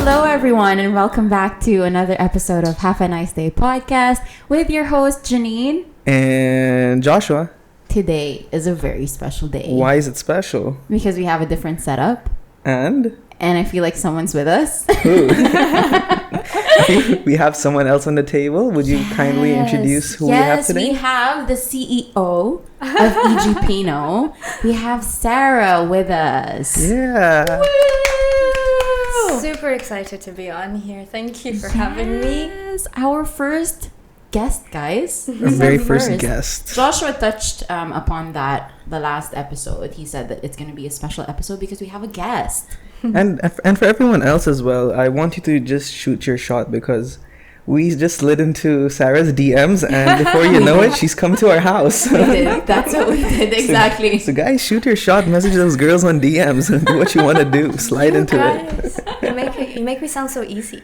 Hello, everyone, and welcome back to another episode of Have a Nice Day podcast with your host, Janine. And Joshua. Today is a very special day. Why is it special? Because we have a different setup. And I feel like someone's with us. Who? We have someone else on the table. Would you kindly introduce who we have today? Yes, we have the CEO of Egypino. We have Sarah with us. Yeah. Woo! Super excited to be on here. Thank you for having me. Yes, our first guest, guys. Our very first guest. Joshua touched upon that the last episode. He said that it's going to be a special episode because we have a guest. And for everyone else as well, I want you to just shoot your shot because we just slid into Sarah's DMs and before you know it, she's come to our house. We did. That's what we did, exactly. So guys, shoot your shot, message those girls on DMs and do what you want to do. Slide into it. You make me sound so easy.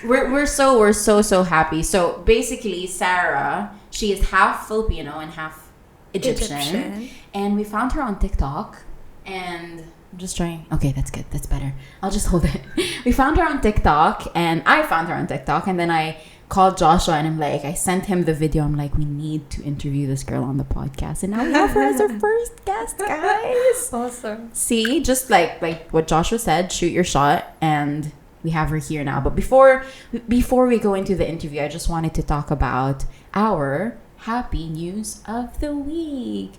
We're so happy. So basically, Sarah, she is half Filipino and half Egyptian. And we found her on TikTok. And I'm just trying. Okay, that's good. That's better. I'll just hold it. We found her on TikTok, and I found her on TikTok, and then I called Joshua, and I'm like, I sent him the video. I'm like, we need to interview this girl on the podcast, and now we have her as our first guest, guys. Awesome. See, just like what Joshua said, shoot your shot, and we have her here now. But before we go into the interview, I just wanted to talk about our happy news of the week.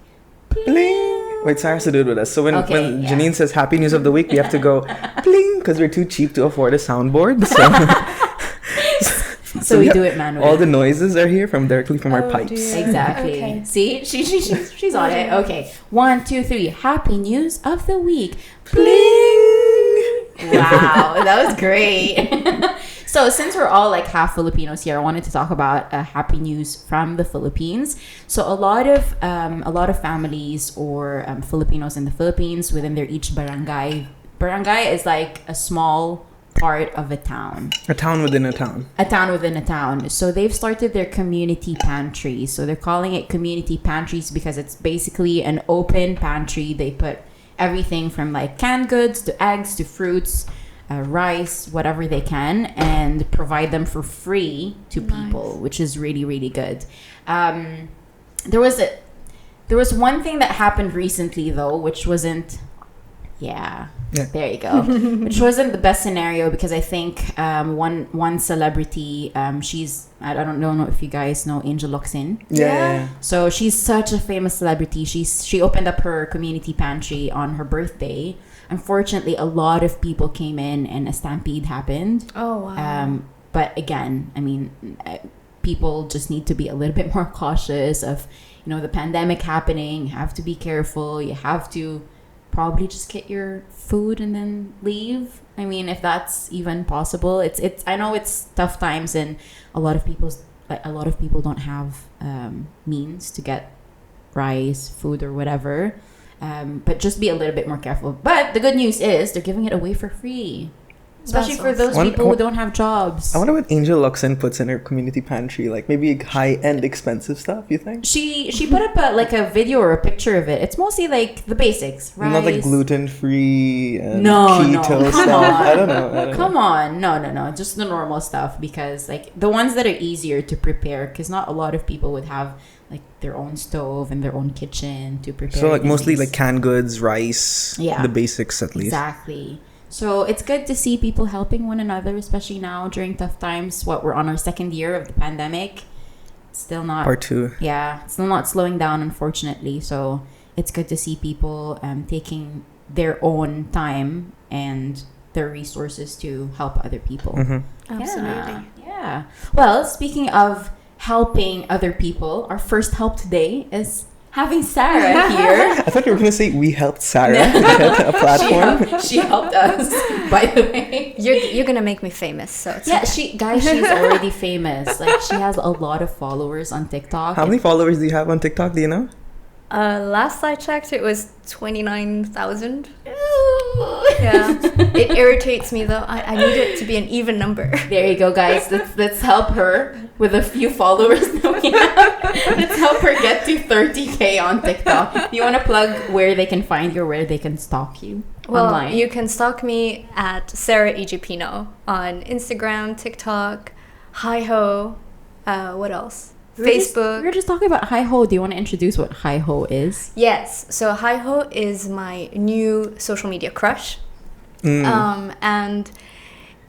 Bling. Wait, Sarah has to do it with us. So when Janine says happy news of the week, we have to go bling because we're too cheap to afford a soundboard. So we do it manually. All the noises are here directly from our pipes. Dear. Exactly. Okay. See, she's on it. Okay, 1, 2, 3. Happy news of the week. Bling. Wow, that was great. So since we're all like half Filipinos here, I wanted to talk about happy news from the Philippines. So a lot of families or Filipinos in the Philippines within their each barangay. Barangay is like a small part of a town. A town within a town. A town within a town. So they've started their community pantries. So they're calling it community pantries because it's basically an open pantry. They put everything from like canned goods to eggs to fruits, rice, whatever they can, and provide them for free to people, which is really, really good. There was one thing that happened recently though, which wasn't, there you go, which wasn't the best scenario because I think one celebrity, I don't know if you guys know Angel Locsin. Yeah. So she's such a famous celebrity. She opened up her community pantry on her birthday. Unfortunately, a lot of people came in and a stampede happened. Oh, wow. But again, I mean, people just need to be a little bit more cautious of, the pandemic happening. You have to be careful. You have to probably just get your food and then leave. I mean, if that's even possible. It's. I know it's tough times and a lot of people don't have means to get rice, food, or whatever. But just be a little bit more careful. But the good news is they're giving it away for free. Especially for those people who don't have jobs. I wonder what Angel Locsin puts in her community pantry. Like maybe high-end expensive stuff, you think? She put up a video or a picture of it. It's mostly like the basics, right? Not like gluten-free and keto stuff. I don't know. Come on. No. Just the normal stuff because like the ones that are easier to prepare because not a lot of people would have like their own stove and their own kitchen to prepare. So like mostly like canned goods, rice, the basics at least. Exactly. So it's good to see people helping one another, especially now during tough times. We're on our second year of the pandemic. It's still not Part 2. Yeah, it's still not slowing down, unfortunately. So it's good to see people taking their own time and their resources to help other people. Mm-hmm. Absolutely. Yeah. Well, speaking of helping other people, our first help today is having Sarah here. I thought you were going to say we helped Sarah get a platform. She helped us, by the way. You're going to make me famous. So it's she's already famous. Like she has a lot of followers on TikTok. How many followers do you have on TikTok? Do you know? Last I checked, it was 29,000. Yeah. It irritates me though. I need it to be an even number. There you go, guys. Let's help her with a few followers that we have. Let's help her get to 30K on TikTok. Do you want to plug where they can find you or where they can stalk you? Well, online? you can stalk me at Sarah Egypino on Instagram, TikTok, Hi-Ho, what else? Facebook. We're just talking about Hi-Ho. Do you want to introduce what Hi-Ho is? Yes, so Hi-Ho is my new social media crush. And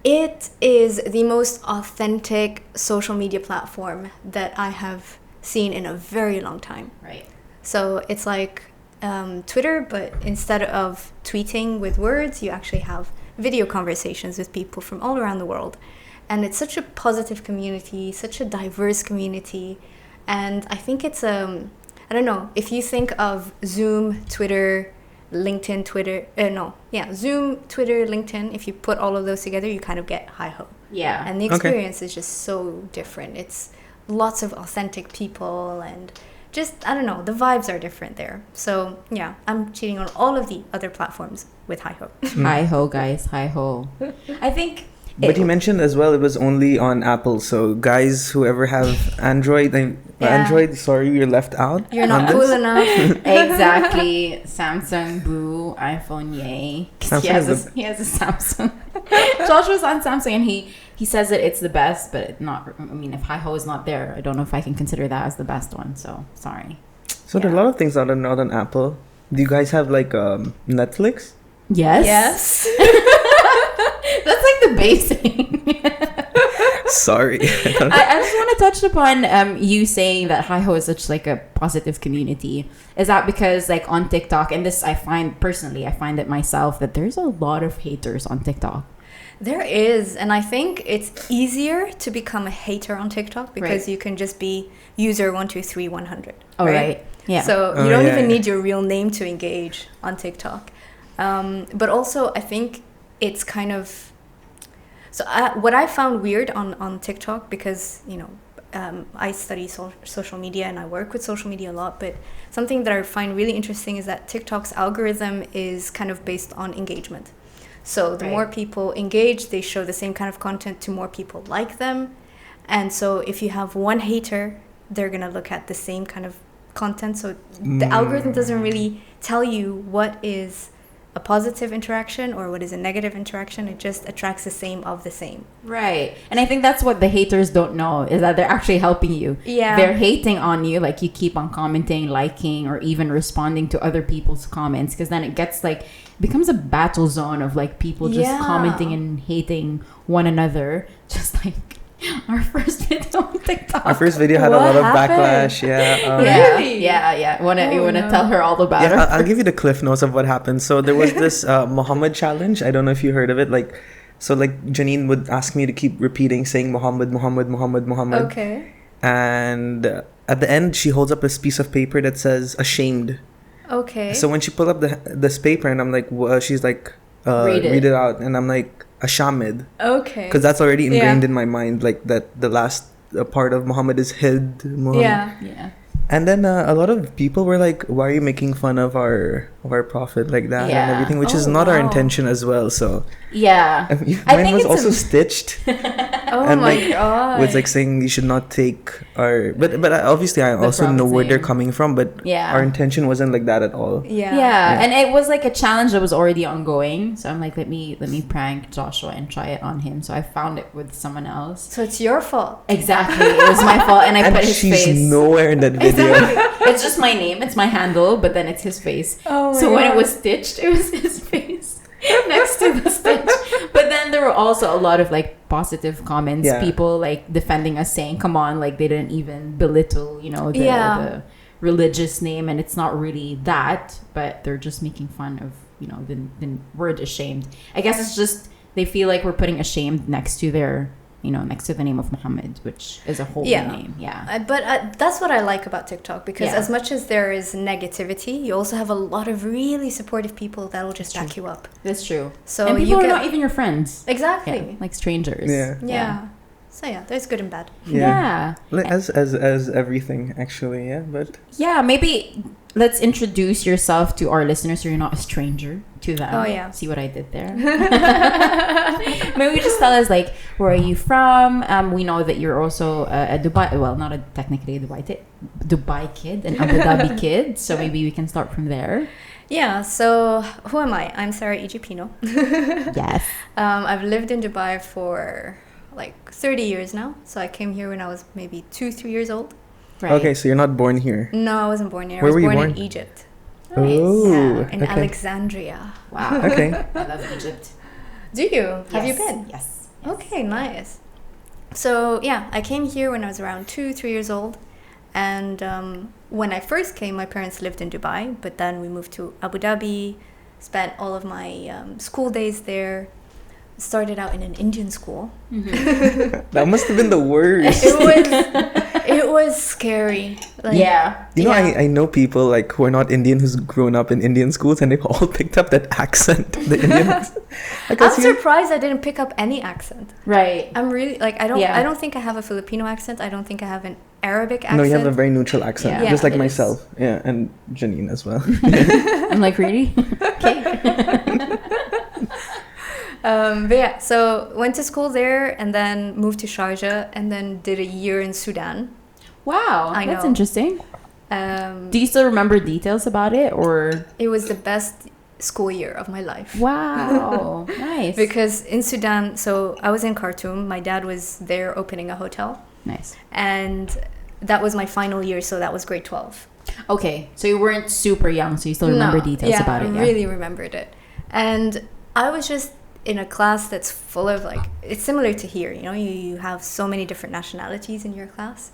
it is the most authentic social media platform that I have seen in a very long time. Right. So it's like Twitter, but instead of tweeting with words, you actually have video conversations with people from all around the world. And it's such a positive community, such a diverse community. And I think it's, I don't know, if you think of Zoom, Twitter, LinkedIn, Zoom, Twitter, LinkedIn, if you put all of those together, you kind of get Hi-Ho. Yeah. And the experience is just so different. It's lots of authentic people and just, I don't know, the vibes are different there. So yeah, I'm cheating on all of the other platforms with Hi-Ho. Hi-Ho, guys. Hi-Ho. I think... But you mentioned as well it was only on Apple. So guys, whoever have Android, Android, sorry, you're left out. You're not cool enough. Exactly. Samsung, boo. iPhone, yay. He has a Samsung. Joshua's on Samsung and he says that it's the best, but not. I mean, if Hi-Ho is not there, I don't know if I can consider that as the best one. So sorry. So there are a lot of things that are not on Apple. Do you guys have like Netflix? Yes. Yes. That's like the basic. Sorry. I just want to touch upon you saying that Hi-Ho is such like a positive community. Is that because like on TikTok, and this I find it myself, that there's a lot of haters on TikTok. There is, and I think it's easier to become a hater on TikTok because you can just be user 123 Oh, right. Yeah. So you don't even need your real name to engage on TikTok. But also, I think it's kind of... So what I found weird on TikTok, because, you know, I study social media and I work with social media a lot, but something that I find really interesting is that TikTok's algorithm is kind of based on engagement. So the more people engage, they show the same kind of content to more people like them. And so if you have one hater, they're going to look at the same kind of content. So the algorithm doesn't really tell you what is a positive interaction or what is a negative interaction. It just attracts the same of the same. Right. And I think that's what the haters don't know, is that they're actually helping you. Yeah. They're hating on you, like you keep on commenting, liking, or even responding to other people's comments, because then it gets like, becomes a battle zone of like people just commenting and hating one another, just like our first video on TikTok. Our first video had a lot of backlash. Yeah. Really? Yeah. You wanna tell her all about her? I'll give you the cliff notes of what happened. So there was this Muhammad challenge. I don't know if you heard of it. Like Janine would ask me to keep repeating, saying Muhammad. Okay. And at the end, she holds up this piece of paper that says ashamed. Okay. So when she pulled up this paper, and I'm like, she's like, read it out, and I'm like, Ashamid. Okay. Because that's already ingrained in my mind, like that the last part of Muhammad is hid. Muhammad. Yeah. And then a lot of people were like, why are you making fun of our prophet like that and everything, which is not our intention as well. So yeah, mine was also stitched. Oh and my like, god! was like saying you should not take our, but obviously I also know where they're coming from, but our intention wasn't like that at all. Yeah, and it was like a challenge that was already ongoing. So I'm like, let me prank Joshua and try it on him. So I found it with someone else. So it's your fault. Exactly, it was my fault, and I put his face. She's nowhere in that video. Exactly. It's just my name, it's my handle, but then it's his face. Oh my so when God. it was stitched, it was his face next to the stitch. But then there were also a lot of like positive comments, people like defending us, saying, come on, like they didn't even belittle, you know, the religious name, and it's not really that, but they're just making fun of, you know, the word ashamed. I guess it's just they feel like we're putting ashamed next to their, you know, next to the name of Muhammad, which is a holy name. But that's what I like about TikTok, because as much as there is negativity, you also have a lot of really supportive people that'll just back you up. That's true. So and people are not even your friends. Exactly. Like strangers. Yeah. So yeah, there's good and bad. Yeah. As everything, actually, but maybe let's introduce yourself to our listeners so you're not a stranger to them. Oh yeah. See what I did there? Maybe just tell us, like, where are you from? We know that you're also a Dubai, well, technically a Dubai kid, an Abu Dhabi kid. So maybe we can start from there. Yeah, so who am I? I'm Sarah Egypino. Yes. I've lived in Dubai for like 30 years now. So I came here when I was maybe 2-3 years old. Right. Okay, so you're not born here. No, I wasn't born here. Where I was were you born in born? Egypt. Oh, Yeah, in okay. Alexandria. Wow. Okay. I love Egypt. Do you? Have you Yes. been? Yes. Okay, nice. So yeah, I came here when I was around 2-3 years old, and when I first came, my parents lived in Dubai, but then we moved to Abu Dhabi, spent all of my school days there, started out in an Indian school. That must have been the worst. It was scary. Like, Yeah. You know, yeah. I know people like who are not Indian who's grown up in Indian schools and they've all picked up that accent, the Indian accent. Like, I'm I see it- surprised I didn't pick up any accent. Right. I'm really like I Yeah. don't think I have a Filipino accent. I don't think I have an Arabic accent. No, you have a very neutral accent, Yeah. just like Yeah, it myself. Yeah, and Janine as well. I'm like, really? Okay. But yeah, so went to school there and then moved to Sharjah and then did a year in Sudan. Wow. I That's know. interesting. Um, Do you still remember details about it, or? it was the best school year of my life. Wow. Nice. Because in Sudan, so I was in Khartoum. My dad was there opening a hotel, Nice. and that was my final year. So that was grade 12. Okay, so you weren't super young, so you still remember No, details yeah, about it. I Yeah. really remembered it. And I was just in a class that's full of like, it's similar to here, you know, you have so many different nationalities in your class.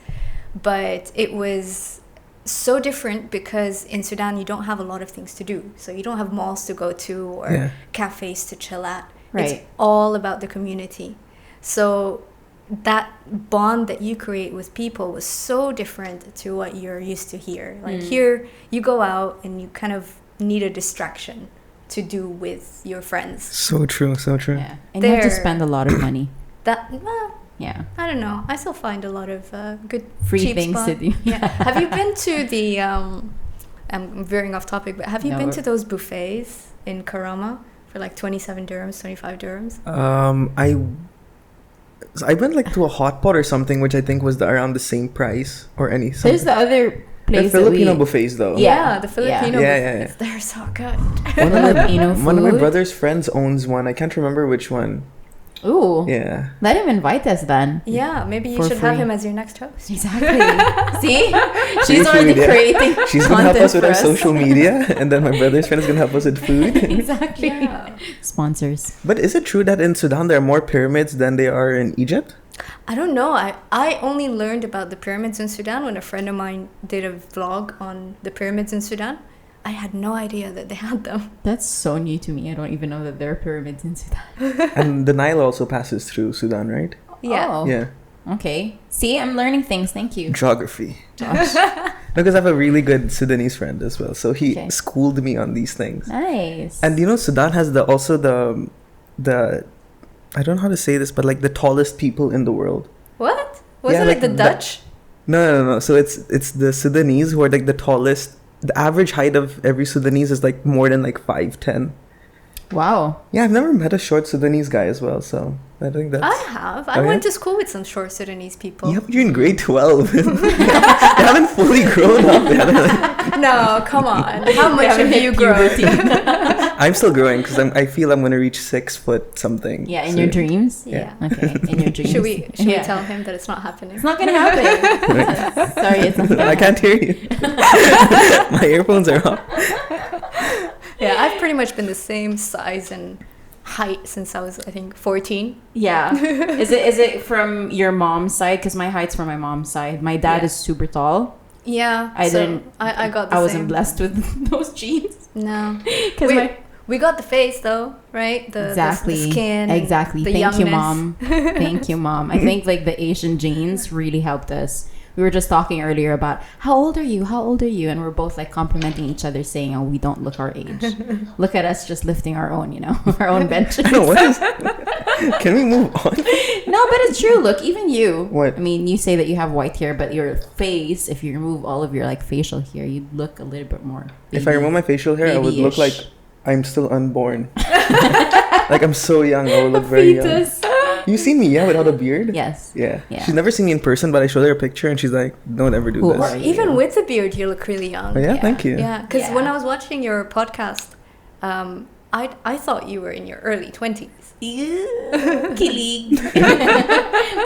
But it was so different because in Sudan you don't have a lot of things to do. So you don't have malls to go to or Yeah. cafes to chill at. Right. It's all about the community. So that bond that you create with people was so different to what you're used to here. Like here, you go out and you kind of need a distraction to do with your friends. So true, so true. Yeah. And you have to There. spend a lot of money. That, well, Yeah. I don't know. I still find a lot of good Free cheap things spot. to do. Yeah. Have you been to the? I'm veering off topic, but have you No. been to those buffets in Karama for like 27 dirhams, 25 dirhams? I went like to a hot pot or something, which I think was around the same price or any. There's the other the place Filipino that we... buffets though. Yeah. The Filipino Yeah, yeah, buffets. They're so good. Filipino One of my food. brother's friends owns one. I can't remember which one. Ooh. Yeah. Let him invite us then. Yeah, maybe you For should have free. him as your next host. Exactly. See? Free She's already food, yeah. creating She's gonna help content us with for our us. social media, and then my brother's friend is gonna help us with food. Exactly. Yeah. Sponsors. But is it true that in Sudan there are more pyramids than there are in Egypt? I don't know. I only learned about the pyramids in Sudan when a friend of mine did a vlog on the pyramids in Sudan. I had no idea that they had them. That's so new to me. I don't even know that there are pyramids in Sudan. And the Nile also passes through Sudan, right? Yeah. Oh. Yeah. Okay. See, I'm learning things. Thank you. Geography. Josh. Because I have a really good Sudanese friend as well, so he Okay. schooled me on these things. Nice. And you know, Sudan has the I don't know how to say this, but like the tallest people in the world. What? Was Yeah, it like the the- Dutch? No. So it's the Sudanese who are like the tallest. The average height of every Sudanese is like more than like 5'10". Wow. Yeah, I've never met a short Sudanese guy as well, so I think that's. I have. I Oh, yeah? went to school with some short Sudanese people. Yeah, but you're in grade 12. You haven't fully grown up yet. No, come on. How much haven't have hit you grown? I'm still growing because I feel I'm gonna reach 6 foot something. Yeah, in soon. your dreams? Yeah. Okay, in your dreams. Should we Yeah. tell him that it's not happening? It's not gonna happen. Sorry, it's not gonna I can't hear you. My earphones are off. Yeah, I've pretty much been the same size and height since I was, I think, 14. Yeah. Is it from your mom's side? Because my height's from my mom's side. My dad Yeah. is super tall. Yeah, I so didn't. I got the I same. wasn't blessed with those genes. No, Because we got the face though, right? Exactly. the skin. Exactly. The Thank you, youngness. mom. Thank you, mom. I think like the Asian genes really helped us. We were just talking earlier about how old are you? How old are you? And we're both like complimenting each other, saying, "Oh, we don't look our age. Look at us just lifting our own, our own benches." No, what is? Can we move on? No, but it's true. Look, even you. What? I mean, you say that you have white hair, but your face, if you remove all of your like facial hair, you'd look a little bit more. If I remove my facial hair, I would look like babyish. I'm still unborn. Like I'm so young. I would look very young. Fetus. You seen me, yeah, without a beard? Yes. Yeah. Yeah. She's never seen me in person, but I showed her a picture and she's like, don't ever do Who this. are you? Even with the beard, you look really young. Oh, yeah, Yeah. thank you. Yeah, because Yeah. when I was watching your podcast, I thought you were in your early 20s. Kilig.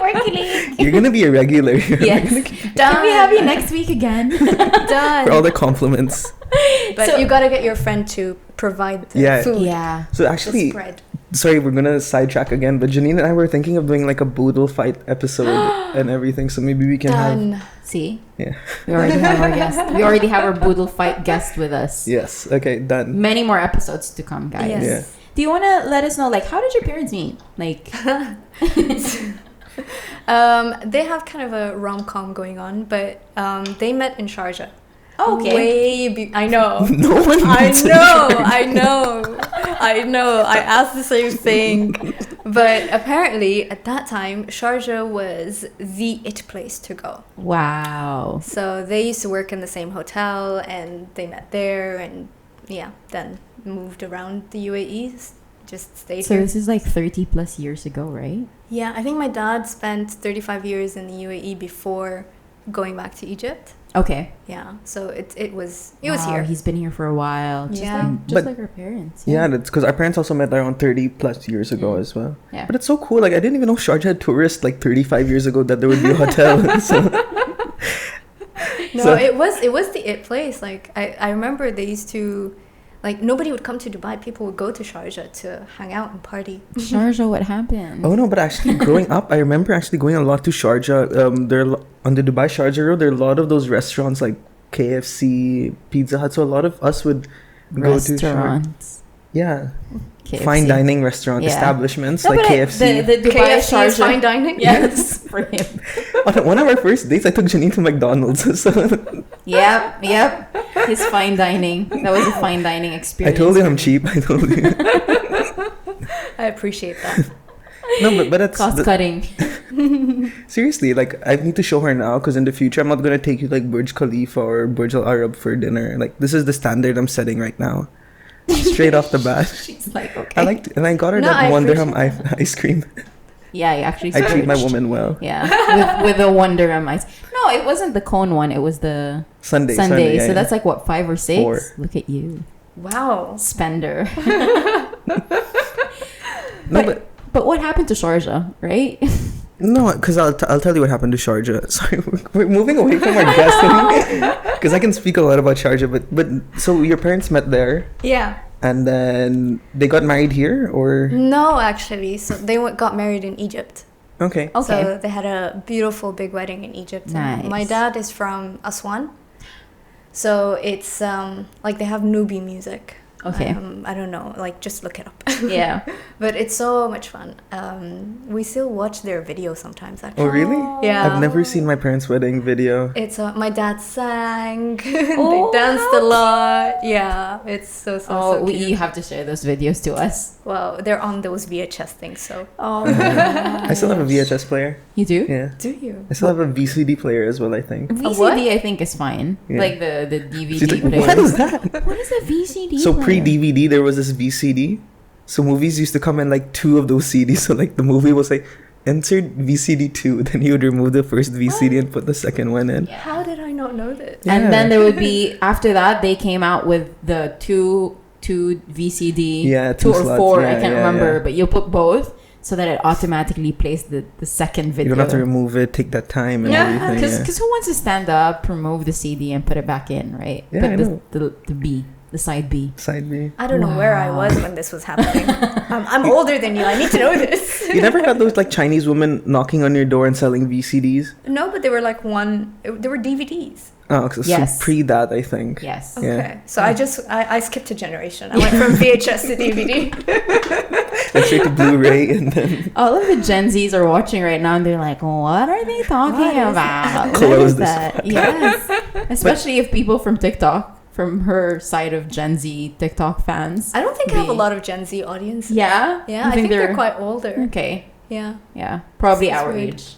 Or kilig. You're gonna be a regular. Yes. Can we have you next week again? Done. For all the compliments. But So- you gotta get your friend to provide the Yeah. food. Yeah. So The actually, spread. sorry, we're gonna sidetrack again, but Janine and I were thinking of doing like a boodle fight episode and everything. So maybe we can have. Done. See? Yeah. We already have our guest. We already have our boodle fight guest with us. Yes. Okay. Done. Many more episodes to come, guys. Yes. Yeah. Do you want to let us know, like, how did your parents meet? Like, They have kind of a rom-com going on, but they met in Sharjah. oh, okay. I know. No one. I meets in know, Sharjah. I know. I asked the same thing. But apparently, at that time, Sharjah was the it place to go. Wow. So they used to work in the same hotel and they met there and yeah, then moved around the UAE, just stayed So here. this is like 30 plus years ago, right? Yeah, I think my dad spent 35 years in the UAE before going back to Egypt. Okay. Yeah, so it was Wow, here. He's been here for a while. Just, Yeah. like, just But- like our parents. Yeah, that's because our parents also met around 30 plus years ago Mm. as well. Yeah. But it's so cool. Like, I didn't even know Sharjah had tourists like 35 years ago that there would be a hotel. So, No, So- it was the it place. Like I remember they used to, like nobody would come to Dubai. People would go to Sharjah to hang out and party. Sharjah, what happened? oh no, but actually growing up, I remember actually going a lot to Sharjah. On the Dubai Sharjah Road, there are a lot of those restaurants like KFC, Pizza Hut. So a lot of us would go to Sharjah. Restaurants. Yeah, KFC. fine dining restaurant Yeah. establishments No, like but KFC. The Dubai KFC is fine dining. Yes, for him. On one of our first dates, I took Janine to McDonald's. So Yep. His fine dining. That was a fine dining I experience. told you I'm cheap. I told you. I appreciate that. No, but it's Cost cutting. seriously, like I need to show her now because in the future I'm not gonna take you like Burj Khalifa or Burj Al Arab for dinner. Like this is the standard I'm setting right now, straight off the bat. She's like, okay. And I got her No, that I one dirham appreciate ice cream. Yeah, you actually I treat my splurged. woman well. Yeah, with the one dirham ice. No, it wasn't the cone one. It was the Sunday. Sunday. yeah, So yeah. that's like what, 5 or 6? 4. Look at you, Wow. spender. No, but But what happened to Sharjah, right? no, because I'll tell you what happened to Sharjah. Sorry, we're moving away from our guest because I can speak a lot about Sharjah. But so your parents met there, Yeah. and then they got married here, or No, actually, so they got married in Egypt. okay. Okay. So they had a beautiful big wedding in Egypt. And Nice. my dad is from Aswan, so it's like they have Nubi music. Okay. I don't know, like just look it up. Yeah. But it's so much fun. We still watch their videos sometimes. Actually. Oh really? Yeah. I've never seen my parents' wedding video. It's my dad sang. Oh, they danced a lot. Yeah, it's so Oh, cute. you have to share those videos to us. Well, they're on those VHS things. So Oh, I still have a VHS player. You do? Yeah. do you? I still have a VCD player as well, I think. VCD, I think, is fine. Yeah. Like the DVD She's like, player. what is that? What is a VCD So player? pre-DVD, there was this VCD. So movies used to come in like 2 of those CDs. So like the movie was like, insert VCD 2. Then you would remove the first VCD and put the second one in. How did I not know this? Yeah. And then there would be, after that, they came out with the two VCD. Yeah, 2 or slots. 4, Yeah, I can't yeah, remember. yeah. But you'll put both so that it automatically plays the second video. You don't have to remove it, take that time and Yeah, everything. Yeah. Because who wants to stand up, remove the CD, and put it back in, right? Yeah, Put I know. the B, the side B. Side B. I don't know where I was when this was happening. I'm older than you. I need to know this. You never had those like Chinese women knocking on your door and selling VCDs? No, but they were like they were DVDs. Oh, so Yes. pre that, I think. Yes. Okay, Yeah. so I skipped a generation. I went from VHS to DVD. And straight to Blu-ray and then All of the Gen Zs are watching right now and they're like, what are they talking What is about? Close What is this that? Yes. Especially if people from TikTok, from her side of Gen Z TikTok fans. I don't think I have a Be- lot of Gen Z audience. Yeah? Yeah, You I think they're quite older. Okay. Yeah. Yeah. Probably It's our weird. age.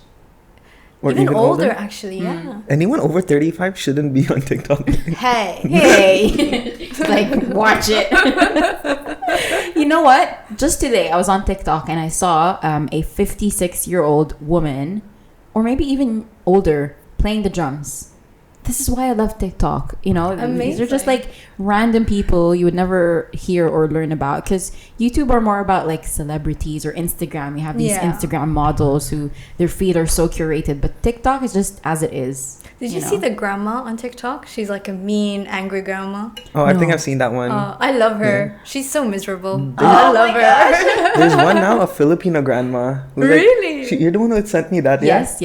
Or even older, actually, yeah. Anyone over 35 shouldn't be on TikTok. Hey. Like, watch it. You know what? Just today, I was on TikTok and I saw a 56-year-old woman, or maybe even older, playing the drums. This is why I love TikTok. You know, these are just like random people you would never hear or learn about, because YouTube are more about like celebrities, or Instagram. You have these Instagram models who their feed are so curated, but TikTok is just as it is. Did you see the grandma on TikTok? She's like a mean, angry grandma. Oh, I think I've seen that one. I love her. Yeah. She's so miserable. I love her. There's one now, a Filipino grandma. Really? Like, you're the one who sent me that. Yes.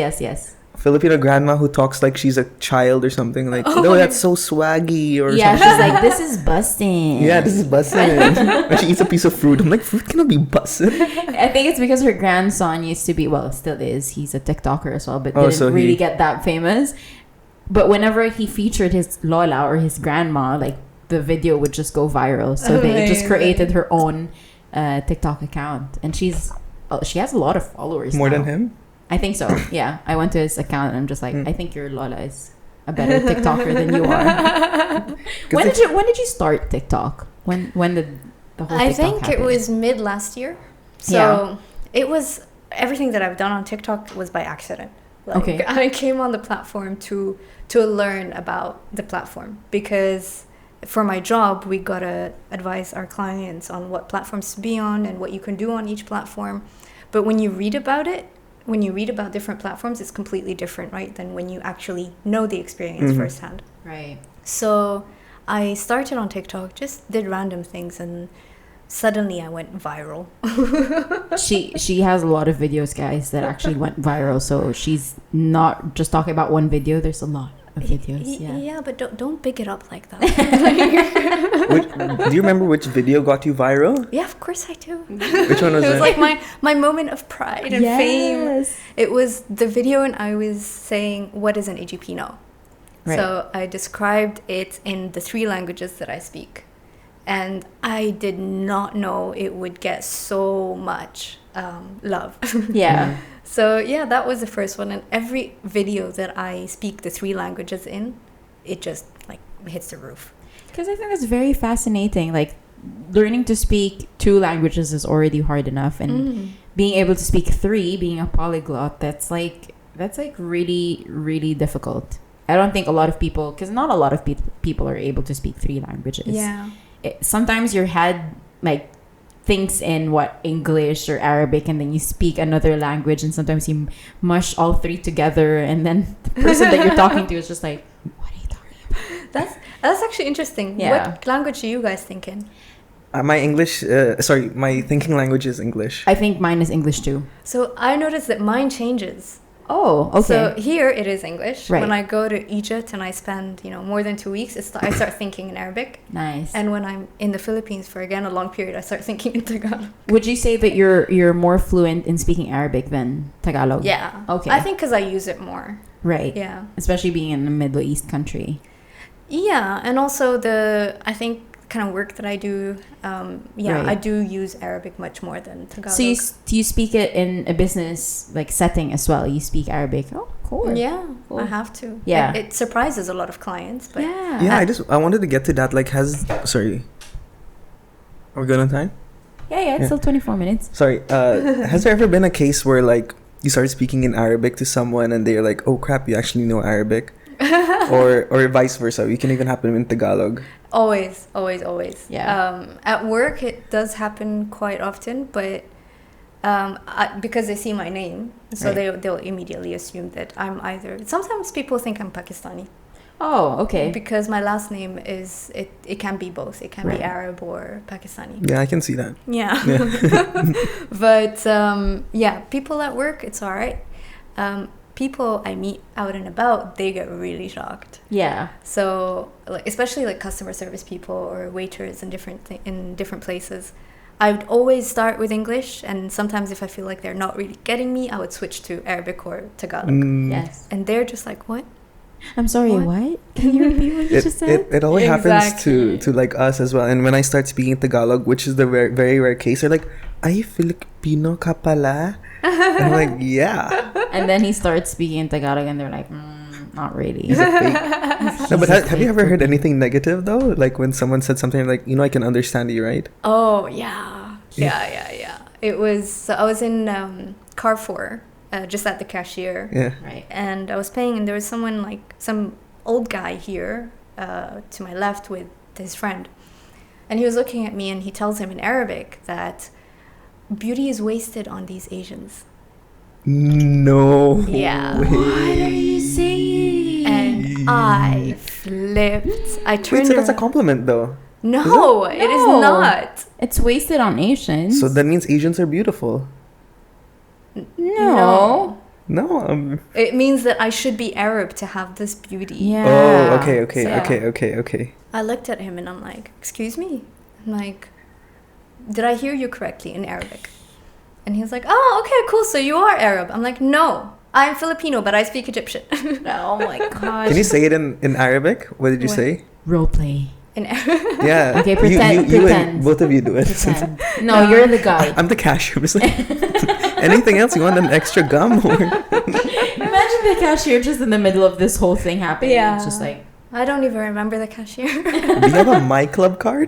Filipino grandma who talks like she's a child or something, like, oh, that's so swaggy, or something. She's like, this is busting. Yeah, this is busting. And she eats a piece of fruit. I'm like, fruit cannot be busted. I think it's because her grandson used to be, well, still is, he's a TikToker as well, but didn't really get that famous. But whenever he featured his lola or his grandma, like, the video would just go viral. So they just created her own TikTok account, and she has a lot of followers. More than him? I think so. Yeah, I went to his account and I'm just like, I think your Lola is a better TikToker than you are. When did you start TikTok? When did the whole TikTok I think happen? it was mid last year. So it was, everything that I've done on TikTok was by accident. Like, I came on the platform to learn about the platform, because for my job we gotta advise our clients on what platforms to be on and what you can do on each platform. But when you read about different platforms, it's completely different, right, than when you actually know the experience firsthand. Right. So I started on TikTok, just did random things, and suddenly I went viral. She has a lot of videos, guys, that actually went viral. So she's not just talking about one video. There's a lot of videos. Yeah, but don't pick it up like that. Do you remember which video got you viral? Yeah, of course I do. Which one was it? It was like my moment of pride and fame. It was the video, and I was saying, what is an Egypino? Right. So I described it in the 3 languages that I speak. And I did not know it would get so much love. Yeah. So yeah, that was the first one. And every video that I speak the 3 languages in, it just like hits the roof. Because I think that's very fascinating. Like, learning to speak 2 languages is already hard enough, and being able to speak 3, being a polyglot, that's like really, really difficult. I don't think a lot of people, because not a lot of people are able to speak 3 languages. Yeah. Sometimes your head like thinks in English or Arabic, and then you speak another language, and sometimes you mush all 3 together, and then the person that you're talking to is just like, what are you talking about? That's actually interesting. Yeah. What language are you guys thinking? My thinking language is English. I think mine is English too. So I noticed that mine changes. Oh, okay. So here it is English. Right. When I go to Egypt and I spend, more than 2 weeks, I start thinking in Arabic. Nice. And when I'm in the Philippines for, again, a long period, I start thinking in Tagalog. Would you say that you're more fluent in speaking Arabic than Tagalog? Yeah. Okay. I think because I use it more. Right. Yeah. Especially being in a Middle East country. Yeah. And also I think kind of work that I do, right. I do use Arabic much more than Tagalog. So do you speak it in a business like setting as well? You speak Arabic? Oh, cool. Yeah, cool. I have to. Yeah, it surprises a lot of clients. But I wanted to get to that. Like, are we good on time? Yeah, it's still 24 minutes. Sorry, has there ever been a case where like you started speaking in Arabic to someone and they're like, oh crap, you actually know Arabic? or vice versa? It can even happen in Tagalog. Always. Yeah. At work, it does happen quite often, but because they see my name, so right. they'll immediately assume that I'm either. Sometimes people think I'm Pakistani. Oh, okay. Because my last name is it can be both. It can right. be Arab or Pakistani. Yeah, I can see that. Yeah. But people at work, it's all right. People I meet out and about, they get really shocked. Yeah. So, especially customer service people or waiters in different places, I would always start with English, and sometimes if I feel like they're not really getting me, I would switch to Arabic or Tagalog. Yes. And they're just like, what? I'm sorry, what? Can you repeat what you just said? It always happens to like us as well. And when I start speaking Tagalog, which is the very, very rare case, they're like, ay, Filipino ka pala? And I'm like, yeah. And then he starts speaking in Tagalog, and they're like, not really. He's a fake. No, but have you ever heard anything negative though? Like when someone said something like, I can understand you, right? Oh, yeah. Yeah. It was, so I was in Carrefour, just at the cashier. Yeah. Right. And I was paying, and there was someone, like, some old guy here to my left with his friend. And he was looking at me, and he tells him in Arabic that beauty is wasted on these Asians. No. Yeah. way. What are you saying? And I flipped. I turned Wait, so that's a around. compliment though. No, it is No. not. It's wasted on Asians. So that means Asians are beautiful. No. No. It means that I should be Arab to have this beauty. Yeah. Oh, okay. So- Okay. I looked at him and I'm like, excuse me? I'm like, did I hear you correctly in Arabic? And he was like, oh, okay, cool. So you are Arab. I'm like, no, I'm Filipino, but I speak Egyptian. Oh my gosh. Can you say it in Arabic? What did you What? say? Role play? In Arabic. Yeah. Okay, pretend- You pretend. and both of you do it. Pretend. No, you're the guy. I'm the cashier. I'm just like, anything else? You want an extra gum? Or? Imagine the cashier just in the middle of this whole thing happening. Yeah. It's just like, I don't even remember the cashier. Do you have a My Club card?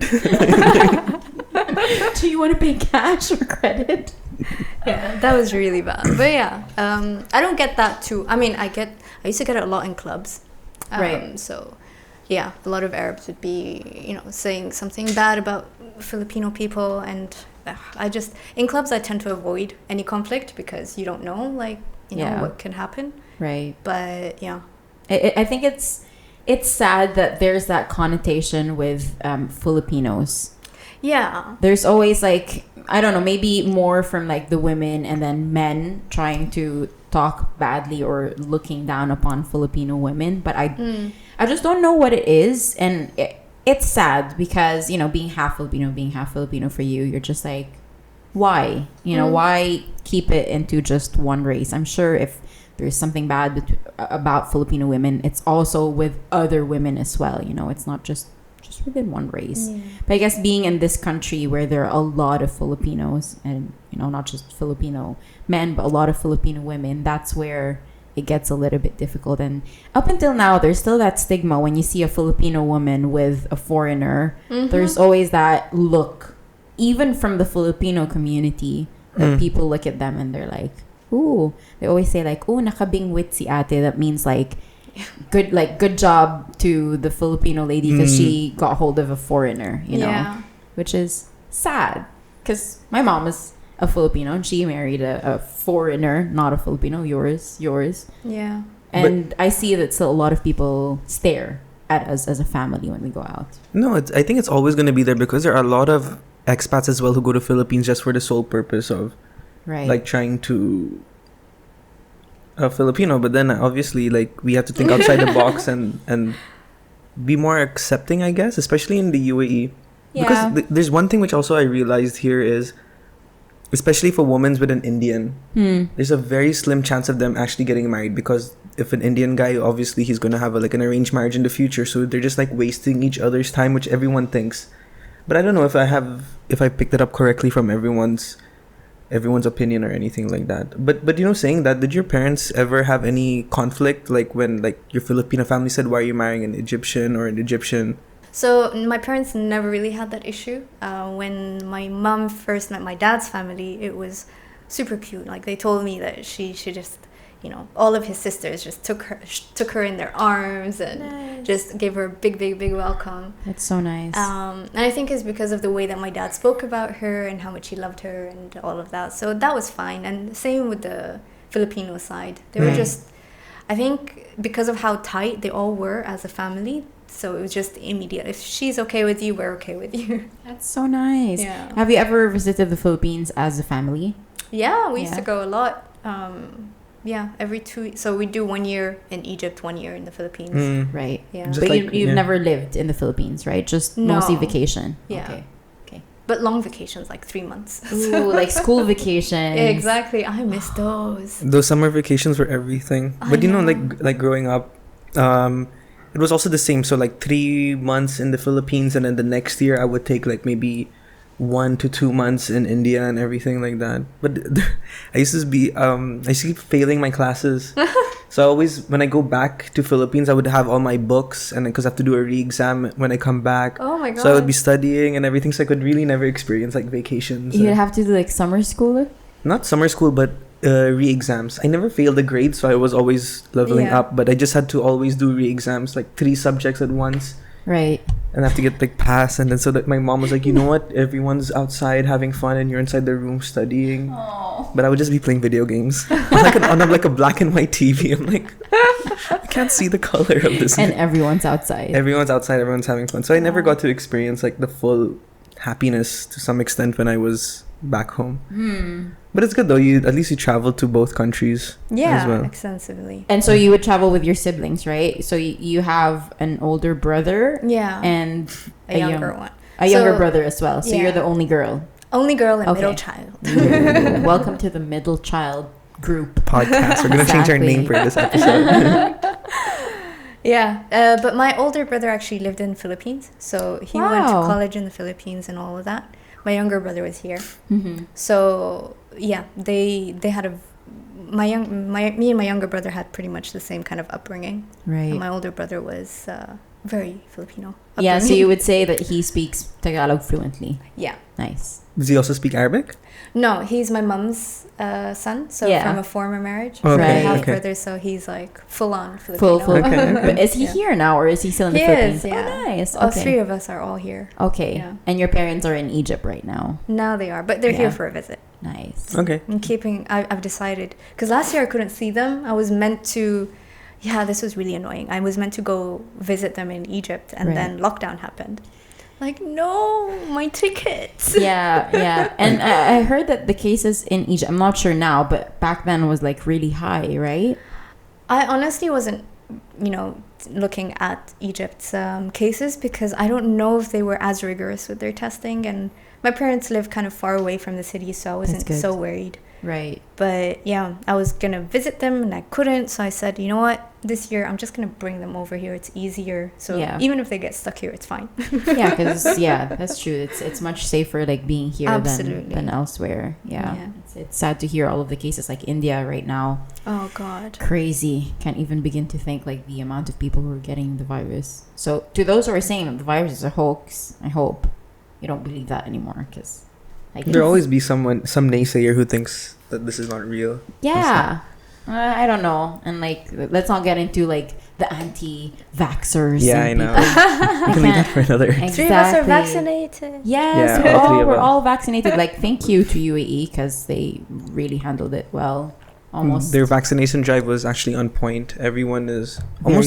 do you want to pay cash or credit? Yeah, that was really bad. But yeah, I don't get that too. I mean, I used to get it a lot in clubs. Right. So, yeah, a lot of Arabs would be, saying something bad about Filipino people. And in clubs, I tend to avoid any conflict because you don't know, Yeah. what can happen. Right. But yeah. I think it's sad that there's that connotation with Filipinos. Yeah. There's always I don't know, maybe more from the women and then men trying to talk badly or looking down upon Filipino women. But I just don't know what it is. And it's sad because, being half Filipino for you, you're just like, why? Why keep it into just one race? I'm sure if there's something bad about Filipino women, it's also with other women as well. It's not just within one race. Yeah. But I guess being in this country where there are a lot of Filipinos and, not just Filipino men, but a lot of Filipino women, that's where it gets a little bit difficult. And up until now, there's still that stigma when you see a Filipino woman with a foreigner. Mm-hmm. There's always that look, even from the Filipino community, that people look at them and they're like, ooh. They always say ooh, nakabingwit si ate. That means good job to the Filipino lady because she got hold of a foreigner, Yeah. which is sad because my mom is a Filipino and she married a foreigner, not a Filipino, yours. Yeah. And I see that still a lot of people stare at us as a family when we go out. No, I think it's always going to be there because there are a lot of expats as well who go to Philippines just for the sole purpose of Right. trying to Filipino, but then obviously we have to think outside the box and be more accepting, I guess, especially in the UAE. Yeah. Because there's one thing which also I realized here is, especially for women with an Indian, there's a very slim chance of them actually getting married because if an Indian guy, obviously he's going to have an arranged marriage in the future, so they're just wasting each other's time, which everyone thinks. But I don't know if I picked it up correctly from everyone's opinion or anything like that. But saying that, did your parents ever have any conflict when your Filipino family said, why are you marrying an Egyptian or an Egyptian? So my parents never really had that issue. When my mom first met my dad's family, it was super cute. They told me that she just, all of his sisters just took her in their arms and just gave her a big welcome. That's so nice. And I think it's because of the way that my dad spoke about her and how much he loved her and all of that. So that was fine. And same with the Filipino side. They were just, I think because of how tight they all were as a family, so it was just immediate. If she's okay with you, we're okay with you. That's so nice. Yeah. Have you ever visited the Philippines as a family? Yeah, we used Yeah. to go a lot. Yeah, every 2 weeks. So we do 1 year in Egypt, 1 year in the Philippines. Right. Yeah. Just But like- you've yeah. never lived in the Philippines, right? Just No. mostly vacation. Yeah. Okay. But long vacations, 3 months. Ooh, school vacations. Exactly. I miss those. Those summer vacations were everything. I But know. like growing up, it was also the same. So 3 months in the Philippines, and then the next year I would take maybe 1 to 2 months in India and everything like that. But I used to keep failing my classes. So I always, when I go back to Philippines, I would have all my books, and because I have to do a re-exam when I come back. Oh my god. So I would be studying and everything, so I could really never experience like vacations. You'd have to do like summer school? Not summer school, but re-exams. I never failed a grade, so I was always leveling up, but I just had to always do re-exams, like 3 subjects at once. Right. And I have to get like pass, and then so that my mom was like, you know what, everyone's outside having fun and you're inside the room studying. Aww. But I would just be playing video games on like a black and white TV. I'm like, I can't see the color of this. And everyone's outside. Everyone's outside, everyone's having fun. So I never got to experience like the full happiness to some extent when I was back home. But it's good though, at least you traveled to both countries as well. Extensively. And so you would travel with your siblings, right? So you have an older brother and a younger one. A younger brother as well. So you're the only girl. Only girl and middle child. Welcome to the middle child group podcast. We're going to change our name for this episode. But my older brother actually lived in Philippines. So he went to college in the Philippines and all of that. My younger brother was here. So they had me and my younger brother had pretty much the same kind of upbringing. Right. And my older brother was very Filipino upbringing. Yeah, so you would say that he speaks Tagalog fluently. Yeah. Nice. Does he also speak Arabic? No, he's my mom's son, so from a former marriage. Okay, So I have okay. brothers, so he's like full-on Filipino. Full. Okay. But is he here now, or is he still in the Philippines? He is, yeah. Oh, nice. All Okay. 3 of us are all here. Okay. Yeah. And your parents are in Egypt right now? Now they are, but they're here for a visit. Nice. Okay. I've decided, because last year I couldn't see them. I was meant to, this was really annoying. I was meant to go visit them in Egypt, and then lockdown happened. Like, no, my tickets. Yeah. And I heard that the cases in Egypt, I'm not sure now, but back then was like really high, right? I honestly wasn't, looking at Egypt's cases, because I don't know if they were as rigorous with their testing, and my parents live kind of far away from the city, so I wasn't so worried. Right. But I was gonna visit them and I couldn't, so I said, you know what, this year I'm just gonna bring them over here. It's easier, so even if they get stuck here, it's fine. Yeah, because that's true. It's much safer like being here than elsewhere. It's sad to hear all of the cases like India right now. Oh god, crazy. Can't even begin to think like the amount of people who are getting the virus. So to those who are saying that the virus is a hoax, I hope you don't believe that anymore, because there'll always be some naysayer who thinks that this is not real. Yeah. I don't know. And like, let's not get into like the anti-vaxxers. Yeah, I know. We can leave that for another. Exactly. 3 of us are vaccinated. Yes, yeah, we're all vaccinated. Like, thank you to UAE, because they really handled it well. Almost. Their vaccination drive was actually on point. Almost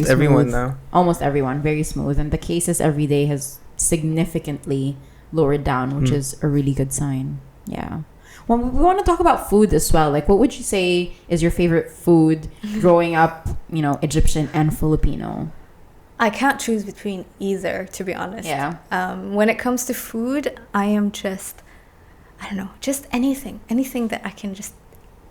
everyone now. Almost everyone. Very smooth. And the cases every day has significantly lowered down, which is a really good sign. Yeah. Well, we want to talk about food as well. Like, what would you say is your favorite food growing up, Egyptian and Filipino? I can't choose between either, to be honest. Yeah. When it comes to food, I am just anything that I can just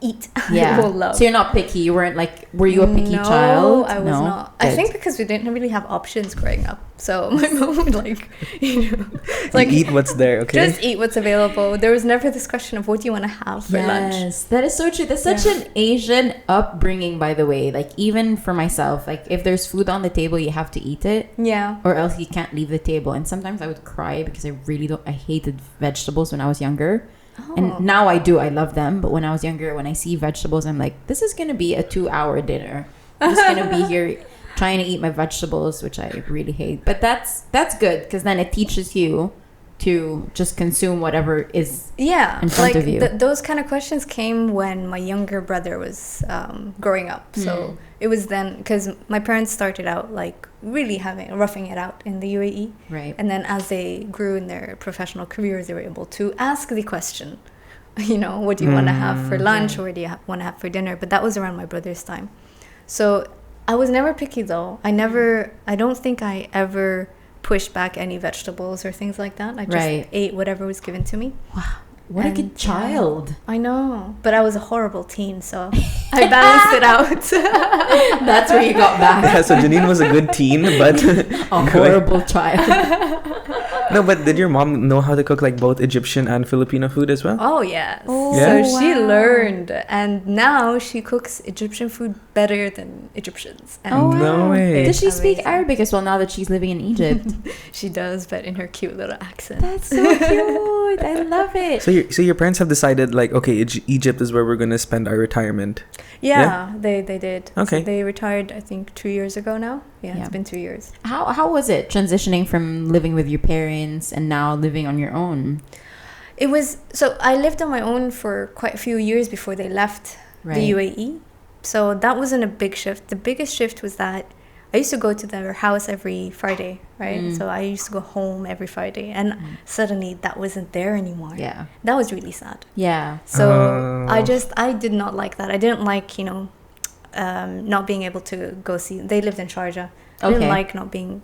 eat. Yeah. I will love. So you're not picky. You weren't like, were you a picky child? No, I was not. Good. I think because we didn't really have options growing up. So my mom would like eat what's there, okay? Just eat what's available. There was never this question of what do you want to have for lunch. Yes, that is so true. That's such an Asian upbringing, by the way. Like, even for myself, like if there's food on the table, you have to eat it. Yeah. Or else you can't leave the table. And sometimes I would cry because I hated vegetables when I was younger. Oh. And now I do. I love them. But when I was younger, when I see vegetables, I'm like, this is going to be a 2-hour dinner. I'm just going to be here trying to eat my vegetables, which I really hate. But that's good, because then it teaches you to just consume whatever is in front of you. Those kind of questions came when my younger brother was growing up. So it was then, because my parents started out like really roughing it out in the UAE. Right. And then as they grew in their professional careers, they were able to ask the question, what do you want to have for lunch, or what do you want to have for dinner? But that was around my brother's time. So I was never picky though. I don't think I ever pushed back any vegetables or things like that. I just ate whatever was given to me. Wow. What a good child. I know, but I was a horrible teen, so I balanced it out. That's where you got back. Yeah, so Janine was a good teen, but A horrible child. no, but did your mom know how to cook like both Egyptian and Filipino food as well? Oh, yes. Oh, Yeah? So she wow. learned, and now she cooks Egyptian food better than Egyptians. And Oh, No wow. way. Does she speak Amazing. Arabic as well now that she's living in Egypt? she does, but in her cute little accent. That's so cute. I love it. So your parents have decided like, okay, Egypt is where we're gonna spend our retirement. Yeah, they did. Okay. So they retired, I think, 2 years ago now. Yeah, Yeah. it's been 2 years. How was it transitioning from living with your parents and now living on your own? It was, so I lived on my own for quite a few years before they left the UAE. So that wasn't a big shift. The biggest shift was that I used to go to their house every Friday, right? Mm. So I used to go home every Friday, and suddenly that wasn't there anymore. Yeah. That was really sad. Yeah. So Oh. I did not like that. I didn't like, not being able to go see. They lived in Sharjah. I didn't Okay. like not being.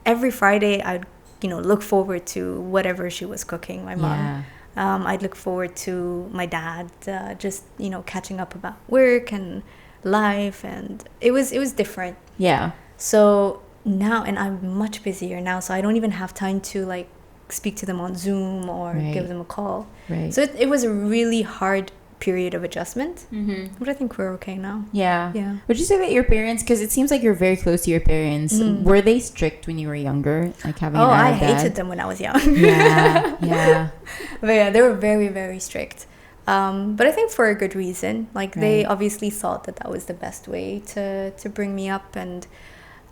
Every Friday, I'd look forward to whatever she was cooking. My mom. Yeah. I'd look forward to my dad, just catching up about work and life, and it was different. Yeah. So now, and I'm much busier now, so I don't even have time to like speak to them on Zoom or Right. give them a call. Right. So it was a really hard period of adjustment, Mm-hmm. but I think we're okay now. Yeah. Yeah. Would you say that your parents, because it seems like you're very close to your parents, were they strict when you were younger? Like having Oh, an I Arab dad? hated them when I was young. Yeah. Yeah. But yeah, they were very, very strict. But I think for a good reason. Like they Right. obviously thought that was the best way to bring me up, and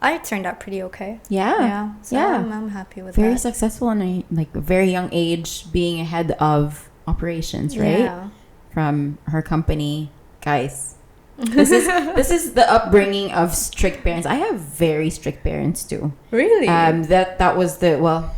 I turned out pretty okay. Yeah. Yeah. So Yeah. I'm happy with Very that. successful in a very young age, being ahead of operations, right? Yeah. From her company, guys. This is the upbringing of strict parents. I have very strict parents too. Really? That was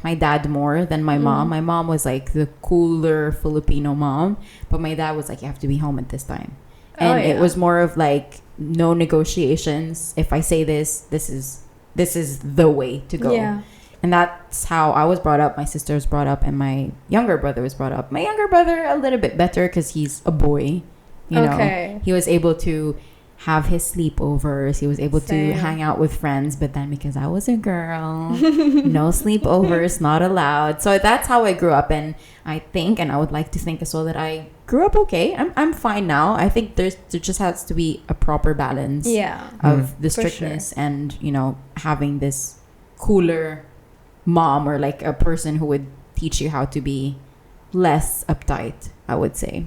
my dad more than my mom. My mom was like the cooler Filipino mom, but my dad was like, you have to be home at this time, and it was more of like no negotiations. If I say this is the way to go. Yeah. And that's how I was brought up. My sister was brought up, and my younger brother was brought up. My younger brother a little bit better because he's a boy. Okay. He was able to have his sleepovers. He was able Same. to hang out with friends. But then because I was a girl, no sleepovers, not allowed. So that's how I grew up. And I think, and I would like to think as well, that I grew up okay. I'm fine now. I think there just has to be a proper balance Yeah. of the For strictness and, having this cooler mom or like a person who would teach you how to be less uptight, I would say.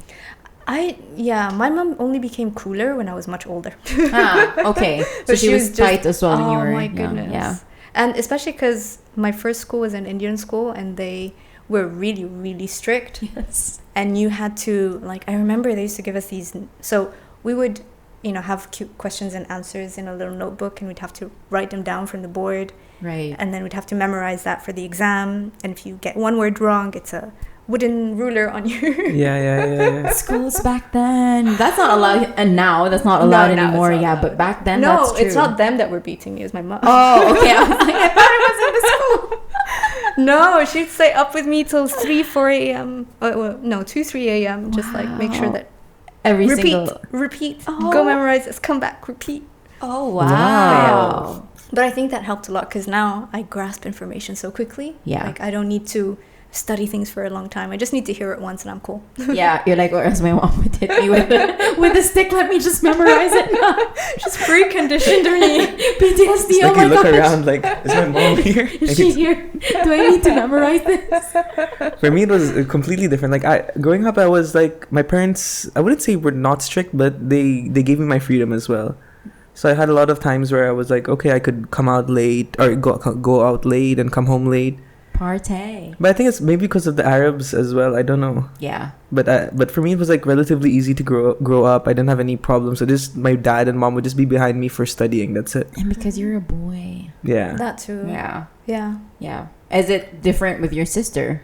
My mom only became cooler when I was much older. Okay. So But she was just- tight as well when you were Oh my young. goodness. Yeah. And especially because my first school was an Indian school, and they were really, really strict. Yes. And you had to, like, I remember they used to give us these, so we would have cute questions and answers in a little notebook, and we'd have to write them down from the board, Right. and then we'd have to memorize that for the exam. And if you get one word wrong, it's a wooden ruler on your Yeah. Schools back then, that's not allowed, and now that's not allowed now it's anymore. not Yeah, allowed. but back then, no, that's true. it's not them that were beating me, it was my mom. Oh, okay. I was like, I thought it was in the school. No, she'd stay up with me till 3-4 a.m. 2-3 a.m. just like make sure Wow. that Every repeat, single. repeat, Oh. go memorize this, come back, repeat. Oh Wow. But I think that helped a lot because now I grasp information so quickly. Yeah. Like I don't need to study things for a long time. I just need to hear it once and I'm cool. Yeah, you're like, or as my mom would hit me with a stick. Let me just memorize it now. Just pre-conditioned me. PTSD. It's Oh like my you look gosh. around like, is my mom here? Is she here? Do I need to memorize this? For me, it was completely different. Like growing up, I was like, my parents, I wouldn't say were not strict, but they gave me my freedom as well. So I had a lot of times where I was like, okay, I could come out late or go out late and come home late. Partay. But I think it's maybe because of the Arabs as well. I don't know. Yeah. But for me, it was like relatively easy to grow up. I didn't have any problems. So just my dad and mom would just be behind me for studying. That's it. And because you're a boy. Yeah. That too. Yeah. Yeah. Yeah. Is it different with your sister?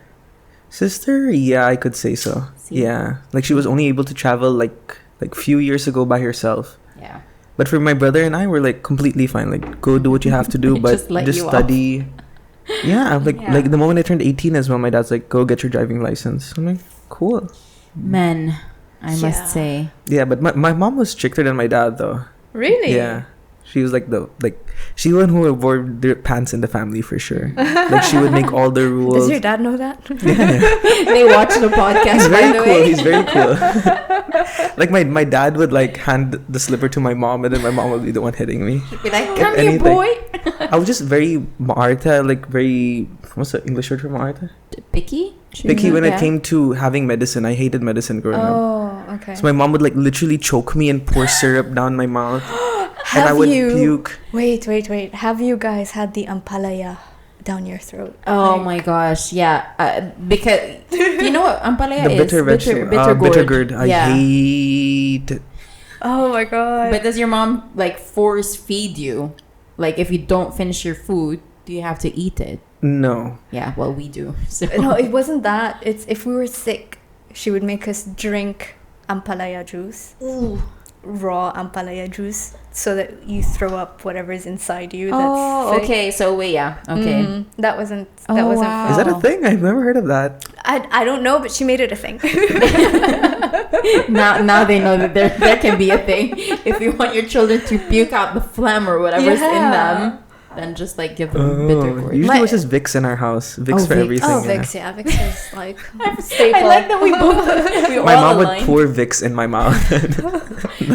Sister, yeah, I could say so. See? Yeah, like she was only able to travel like few years ago by herself. Yeah. But for my brother and I, we're like completely fine. Like go do what you have to do, but Just let just you off. study. Yeah, Yeah. like the moment I turned 18 as well, my dad's like, go get your driving license. I'm like, Cool. Men, I Yeah. must say. Yeah, but my mom was stricter than my dad though. Really? Yeah. She was like she the one who wore the pants in the family for sure. Like she would make all the rules. Does your dad know that? Yeah. They watch the podcast, He's by very the cool. way. He's very cool. Like my dad would like hand the slipper to my mom, and then my mom would be the one hitting me. Be like, come here, anything. boy. I was just very Marta, like very, what's the English word for Marta? Picky? Picky when Yeah. it came to having medicine. I hated medicine growing up. Oh, okay. So my mom would like literally choke me and pour syrup down my mouth, and I Have would you? puke. Wait. Have you guys had the ampalaya down your throat? Oh Like- my gosh, yeah. Because you know what ampalaya The is? bitter vegetable, bitter bitter gourd. gourd. I Yeah. hate it. Oh my god. But does your mom like force feed you? Like if you don't finish your food, do you have to eat it? No. Yeah, well we do. So. No, it wasn't that. It's if we were sick, she would make us drink ampalaya juice. Raw ampalaya juice, so that you throw up whatever's inside you. Oh, That's sick. okay. So wait, yeah, okay. Mhm. That wasn't. Oh, That wasn't. wow. fun. Is that a thing? I've never heard of that. I don't know, but she made it a thing. Now they know that there can be a thing. If you want your children to puke out the phlegm or whatever's in Yeah. them, then just like give them bitter gourd. Usually it was My- just Vicks in our house. Vicks Oh, for Vicks. everything. Oh, yeah. Vicks, yeah, Vicks is like staple. I like that we both we My all mom would aligned. pour Vicks in my mouth.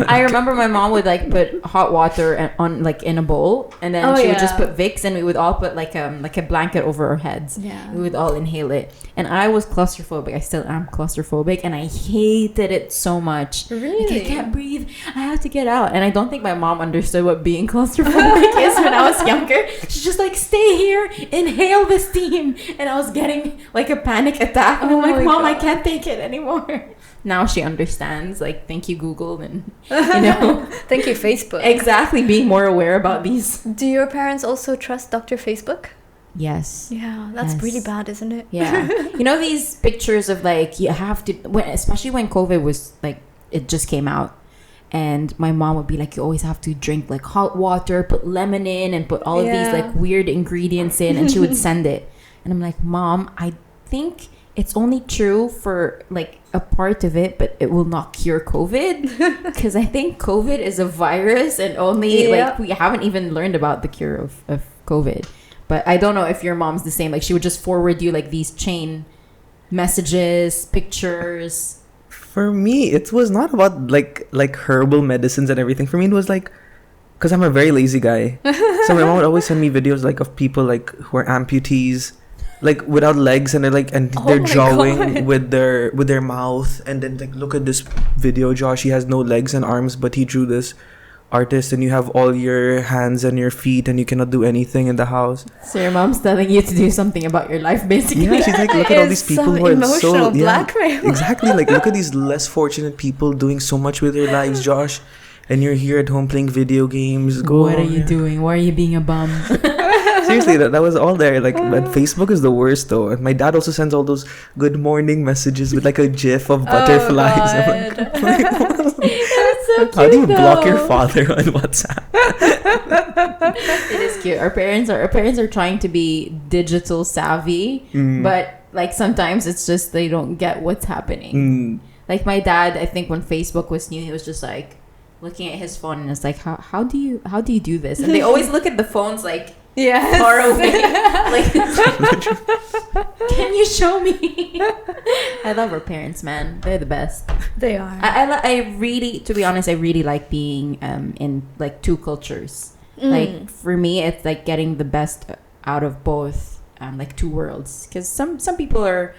I remember my mom would like put hot water on like in a bowl, and then Oh, she would just yeah. put Vicks, and we would all put like a blanket over our heads. Yeah. We would all inhale it, and I was claustrophobic. I still am claustrophobic, and I hated it so much. Like, I Really? can't breathe. I have to get out. And I don't think my mom understood what being claustrophobic is when I was younger. She's just like, stay here, inhale the steam. And I was getting like a panic attack. And I'm Oh like, my Mom, I God. can't take it anymore. Now she understands. Like, thank you, Google. And, you know, Thank you, Facebook. exactly being more aware about these. Do your parents also trust Dr. Facebook? Yes. Yeah, that's Yes. really bad, isn't it? Yeah. You know, these pictures of like, you have to, especially when COVID was like, it just came out. And my mom would be like, you always have to drink like hot water, put lemon in, and put all of these Yeah. like weird ingredients in. And she would send it. And I'm like, Mom, I think it's only true for like a part of it, but it will not cure COVID. Because I think COVID is a virus, and only Yeah. like we haven't even learned about the cure of COVID. But I don't know if your mom's the same. Like she would just forward you like these chain messages, pictures. For me, it was not about like herbal medicines and everything. For me, it was like, because I'm a very lazy guy. So my mom would always send me videos like of people like who are amputees, like without legs, and they're like, and Oh they're my drawing God. with their mouth, and then like, look at this video, Josh. He has no legs and arms, but he drew this artist, and you have all your hands and your feet, and you cannot do anything in the house. So your mom's telling you to do something about your life, basically. Yeah, she's like, look at all these It's people some who are emotional so blackmail. exactly, like look at these less fortunate people doing so much with their lives, Josh, and you're here at home playing video games. Go. What are you doing? Why are you being a bum? Seriously, that was all there. Like, but Facebook is the worst though. And my dad also sends all those good morning messages with like a gif of butterflies. I'm like, That's so cute. how do you block your though. father on WhatsApp? It is cute. Our parents are trying to be digital savvy, but like sometimes it's just they don't get what's happening. Mm. Like my dad, I think when Facebook was new, he was just like looking at his phone and it's like, how do you do this? And they always look at the phones like Yes. far away. Like, can you show me? I love our parents, man. They're the best. They are. I really, to be honest, I really like being in like two cultures. Like for me, it's like getting the best out of both, like two worlds. Because some people are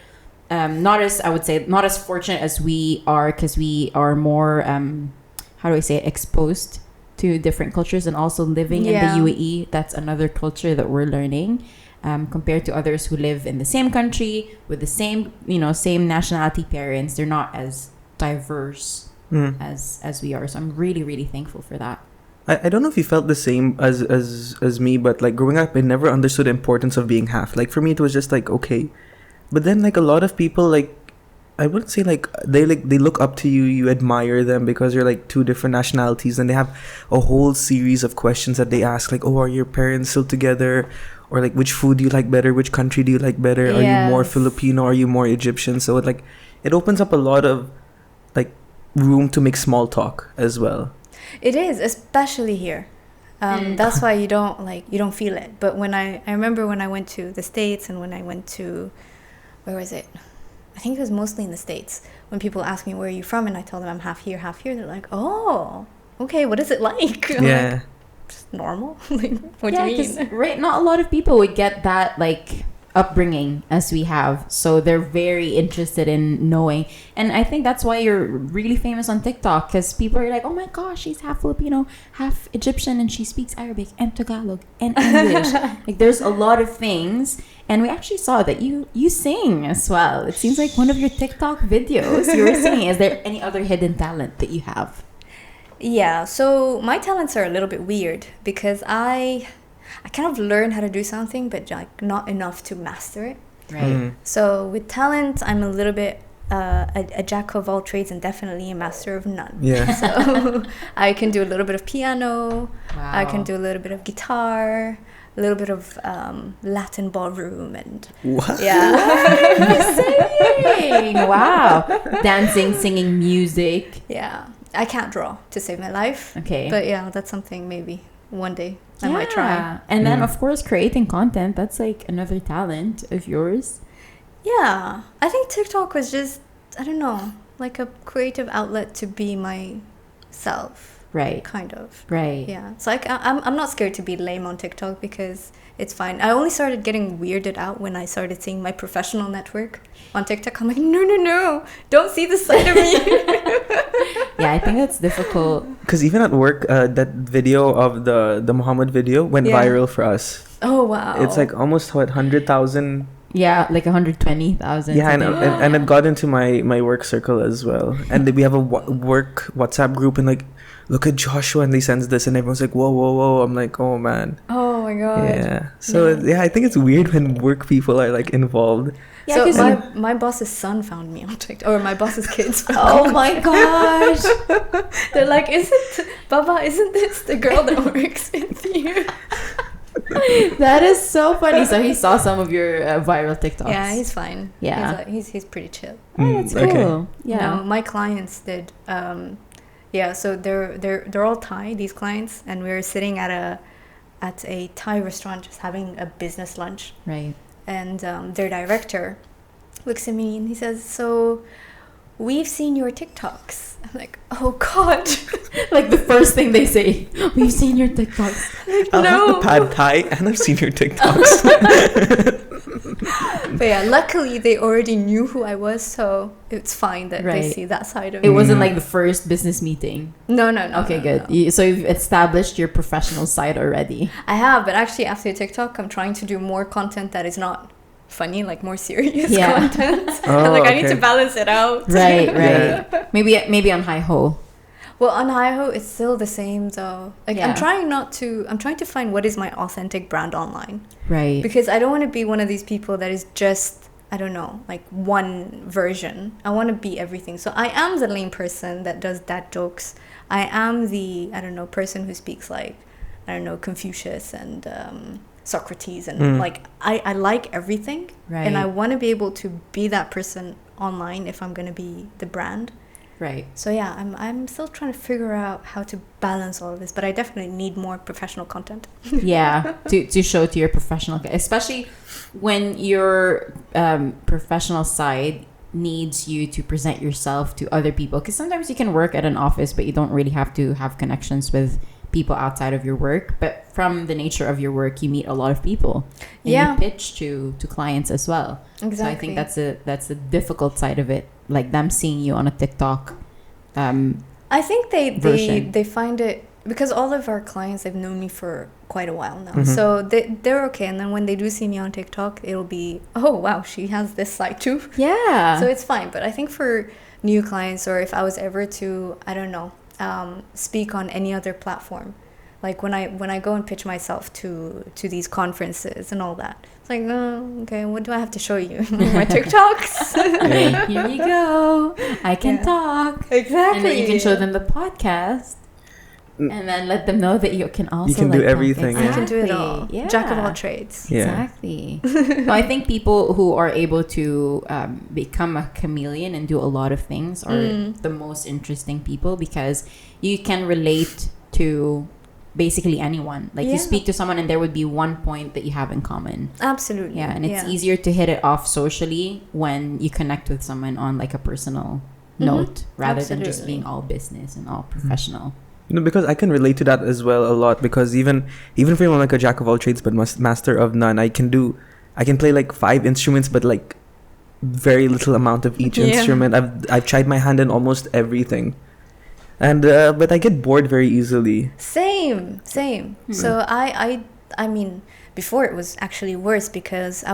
not as, I would say, not as fortunate as we are, because we are more how do I say it, exposed to different cultures, and also living Yeah. in the UAE. That's another culture that we're learning. Compared to others who live in the same country with the same, same nationality parents, they're not as diverse as we are. So I'm really, really thankful for that. I don't know if you felt the same as me, but like growing up, I never understood the importance of being half. Like for me, it was just like okay, but then like a lot of people, like I wouldn't say like they look up to you, you admire them because you're like two different nationalities, and they have a whole series of questions that they ask, like, oh, are your parents still together? Or like, which food do you like better? Which country do you like better? Are you more Yes. Filipino? Are you more Egyptian? So it it opens up a lot of like room to make small talk as well. It is, especially here. That's why you don't feel it. But when I remember when I went to the States and when I went to, where was it? I think it was mostly in the States. When people ask me, where are you from? And I tell them I'm half here, they're like, oh, okay, what is it like? I'm like, just normal. Like, what do you mean? Right, not a lot of people would get that like upbringing as we have, so they're very interested in knowing, and I think that's why you're really famous on TikTok, because people are like, oh my gosh, she's half Filipino, half Egyptian, and she speaks Arabic and Tagalog and English. Like, there's a lot of things, and we actually saw that you sing as well. It seems like one of your TikTok videos you were singing. Is there any other hidden talent that you have? Yeah, so my talents are a little bit weird because I kind of learned how to do something, but like not enough to master it. Right. So with talent, I'm a little bit a jack of all trades and definitely a master of none. Yeah. So I can do a little bit of piano. Wow. I can do a little bit of guitar, a little bit of Latin ballroom, and What? yeah. Saying, wow, dancing, singing, music. Yeah. I can't draw to save my life. Okay. But yeah, that's something maybe one day I might try. And then, of course, creating content. That's like another talent of yours. Yeah. I think TikTok was just, I don't know, like a creative outlet to be myself. Right. Kind of. Right. Yeah. So I'm not scared to be lame on TikTok because it's fine. I only started getting weirded out when I started seeing my professional network on TikTok. I'm like, no, don't see the side of me. Yeah, I think that's difficult. Because even at work, that video of the Muhammad video went viral for us. Oh, wow. It's like almost 100,000. Yeah, like 120,000. Yeah, and it got into my work circle as well. And we have a work WhatsApp group, and like, look at Joshua, and they sends this, and everyone's like, whoa. I'm like, oh man. Oh my god. Yeah. So I think it's weird when work people are like involved. Yeah, so my boss's son found me on TikTok, or my boss's kids found me. Oh my gosh. They're like, Baba, isn't this the girl that works with you? That is so funny. So he saw some of your viral TikToks. Yeah, he's fine. Yeah. He's pretty chill. Oh, that's cool. Okay. Yeah. No, my clients did. Yeah, so they're all Thai, these clients, and we were sitting at a Thai restaurant just having a business lunch. Right. And their director looks at me and he says, so we've seen your TikToks. I'm like, oh god. Like the first thing they say, we've seen your TikToks. I'll have the pad Thai, and I've seen your TikToks. But yeah, luckily they already knew who I was, so it's fine that they see that side of it. me. It wasn't like the first business meeting. No. Okay, good. So you've established your professional side already. I have, but actually after TikTok, I'm trying to do more content that is not funny, like more serious content. Like I need to balance it out. Right. Yeah. Maybe on Hi Ho. Well, on Hi-Ho, it's still the same though. Like I'm trying to find what is my authentic brand online. Right. Because I don't want to be one of these people that is just, I don't know, like one version. I want to be everything. So I am the lame person that does dad jokes. I am the, I don't know, person who speaks like, I don't know, Confucius and Socrates. And like, I like everything. Right. And I want to be able to be that person online if I'm going to be the brand. Right. So yeah, I'm still trying to figure out how to balance all of this, but I definitely need more professional content. Yeah, to show to your professional, especially when your professional side needs you to present yourself to other people. Because sometimes you can work at an office, but you don't really have to have connections with people outside of your work. But from the nature of your work, you meet a lot of people. And you pitch to clients as well. Exactly. So I think that's the difficult side of it. Like them seeing you on a TikTok. I think they find it, because all of our clients, they've known me for quite a while now. So they're okay. And then when they do see me on TikTok, it'll be, oh wow, she has this side too. Yeah. So it's fine. But I think for new clients, or if I was ever to, I don't know, speak on any other platform, like when I go and pitch myself to these conferences and all that, it's like, oh, okay, what do I have to show you? My TikToks. Here you go. I can talk. Exactly. And then you can show them the podcast. And then let them know that you can also You can do like everything, pumpkins. yeah. I can do it all. Exactly. Jack of all trades. Yeah. Exactly. So I think people who are able to become a chameleon and do a lot of things are the most interesting people, because you can relate to basically anyone. Like you speak to someone and there would be one point that you have in common. Absolutely. Yeah, and it's easier to hit it off socially when you connect with someone on like a personal note rather than just being all business and all professional. You know, because I can relate to that as well a lot, because even if I'm like a jack of all trades but master of none, I can play like 5 instruments but like very little amount of each instrument. I've tried my hand in almost everything, and but I get bored very easily. Same. So I mean, before it was actually worse, because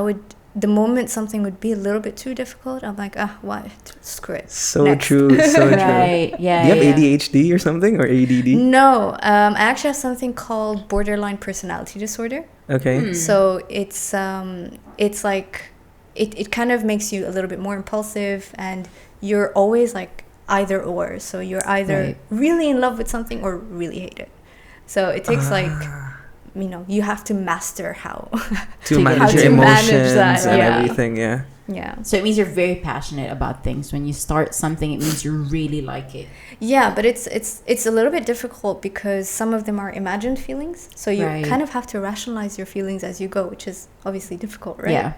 the moment something would be a little bit too difficult, I'm like, why? Screw it. So Next. true. Right. Yeah. Do you have ADHD or something, or ADD? No, I actually have something called borderline personality disorder. Okay. So it's like it kind of makes you a little bit more impulsive, and you're always like either or. So you're either really in love with something or really hate it. So it takes like, you know, you have to master how to manage your emotions and everything. Yeah. So it means you're very passionate about things. When you start something, it means you really like it. Yeah, but it's a little bit difficult because some of them are imagined feelings. So you kind of have to rationalize your feelings as you go, which is obviously difficult, right? Yeah.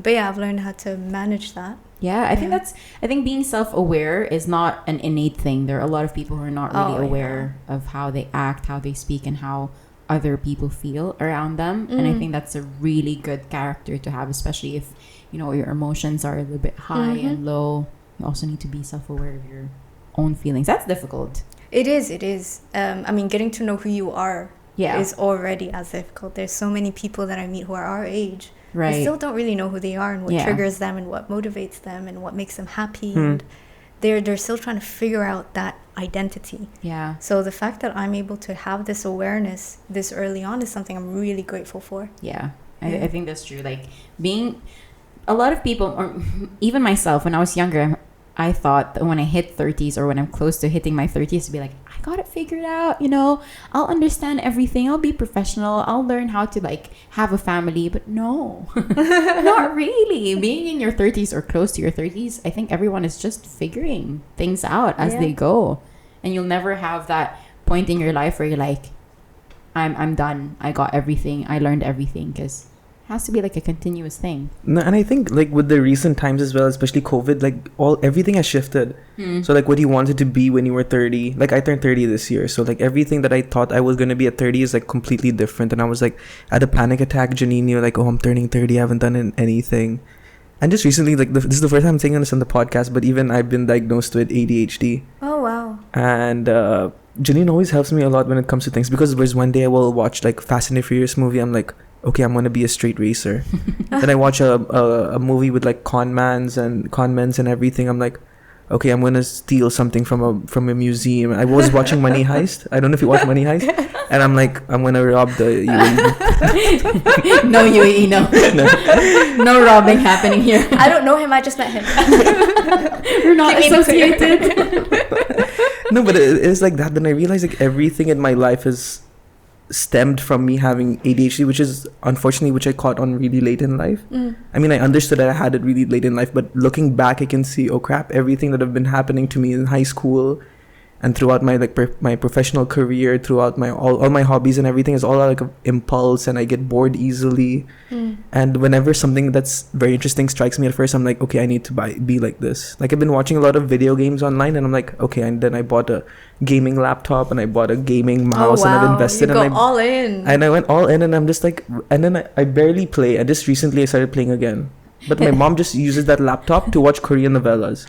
But yeah, I've learned how to manage that. Yeah, I think being self-aware is not an innate thing. There are a lot of people who are not really aware of how they act, how they speak, and how other people feel around them. And I think that's a really good character to have, especially if, you know, your emotions are a little bit high and low. You also need to be self-aware of your own feelings. That's difficult. It is. I mean, getting to know who you are is already as difficult. There's so many people that I meet who are our age. Right. I still don't really know who they are and what triggers them and what motivates them and what makes them happy. And they're still trying to figure out that identity. Yeah. So the fact that I'm able to have this awareness this early on is something I'm really grateful for. Yeah. I think that's true. Like a lot of people, or even myself, when I was younger, I thought that when I hit 30s or when I'm close to hitting my 30s, to be like, I got it figured out, you know, I'll understand everything, I'll be professional, I'll learn how to like have a family. But no, not really. Being in your 30s or close to your 30s, I think everyone is just figuring things out as they go. And you'll never have that point in your life where you're like, I'm done, I got everything, I learned everything, because has to be like a continuous thing. No, and I think like with the recent times as well, especially COVID, like everything has shifted. So like what you wanted to be when you were 30, like I turned 30 this year, so like everything that I thought I was going to be at 30 is like completely different. And I was like, I had a panic attack, Janine, you're like, oh, I'm turning 30, I haven't done anything. And just recently, like this is the first time I'm saying this on the podcast, but even I've been diagnosed with ADHD. Oh wow. And Janine always helps me a lot when it comes to things, because there's one day I will watch like Fast and Furious movie, I'm like, okay, I'm gonna be a straight racer. Then I watch a movie with like con men and everything. I'm like, okay, I'm gonna steal something from a museum. I was watching Money Heist. I don't know if you watch Money Heist. And I'm like, I'm gonna rob the UAE. No UAE, no. No robbing happening here. I don't know him. I just met him. We're not associated. No, but it's like that. Then I realized like everything in my life is stemmed from me having ADHD, which is unfortunately which I caught on really late in life. I mean, I understood that I had it really late in life, but looking back I can see, oh crap, everything that have been happening to me in high school and throughout my like my professional career, throughout my all my hobbies and everything is all like an impulse, and I get bored easily. And whenever something that's very interesting strikes me at first, I'm like, okay, I need to be like this. Like I've been watching a lot of video games online, and I'm like, okay, and then I bought a gaming laptop and I bought a gaming mouse, and I've invested, you go all in. And I went all in, and I'm just like, and then I barely play, and just recently I started playing again. But my mom just uses that laptop to watch Korean novellas.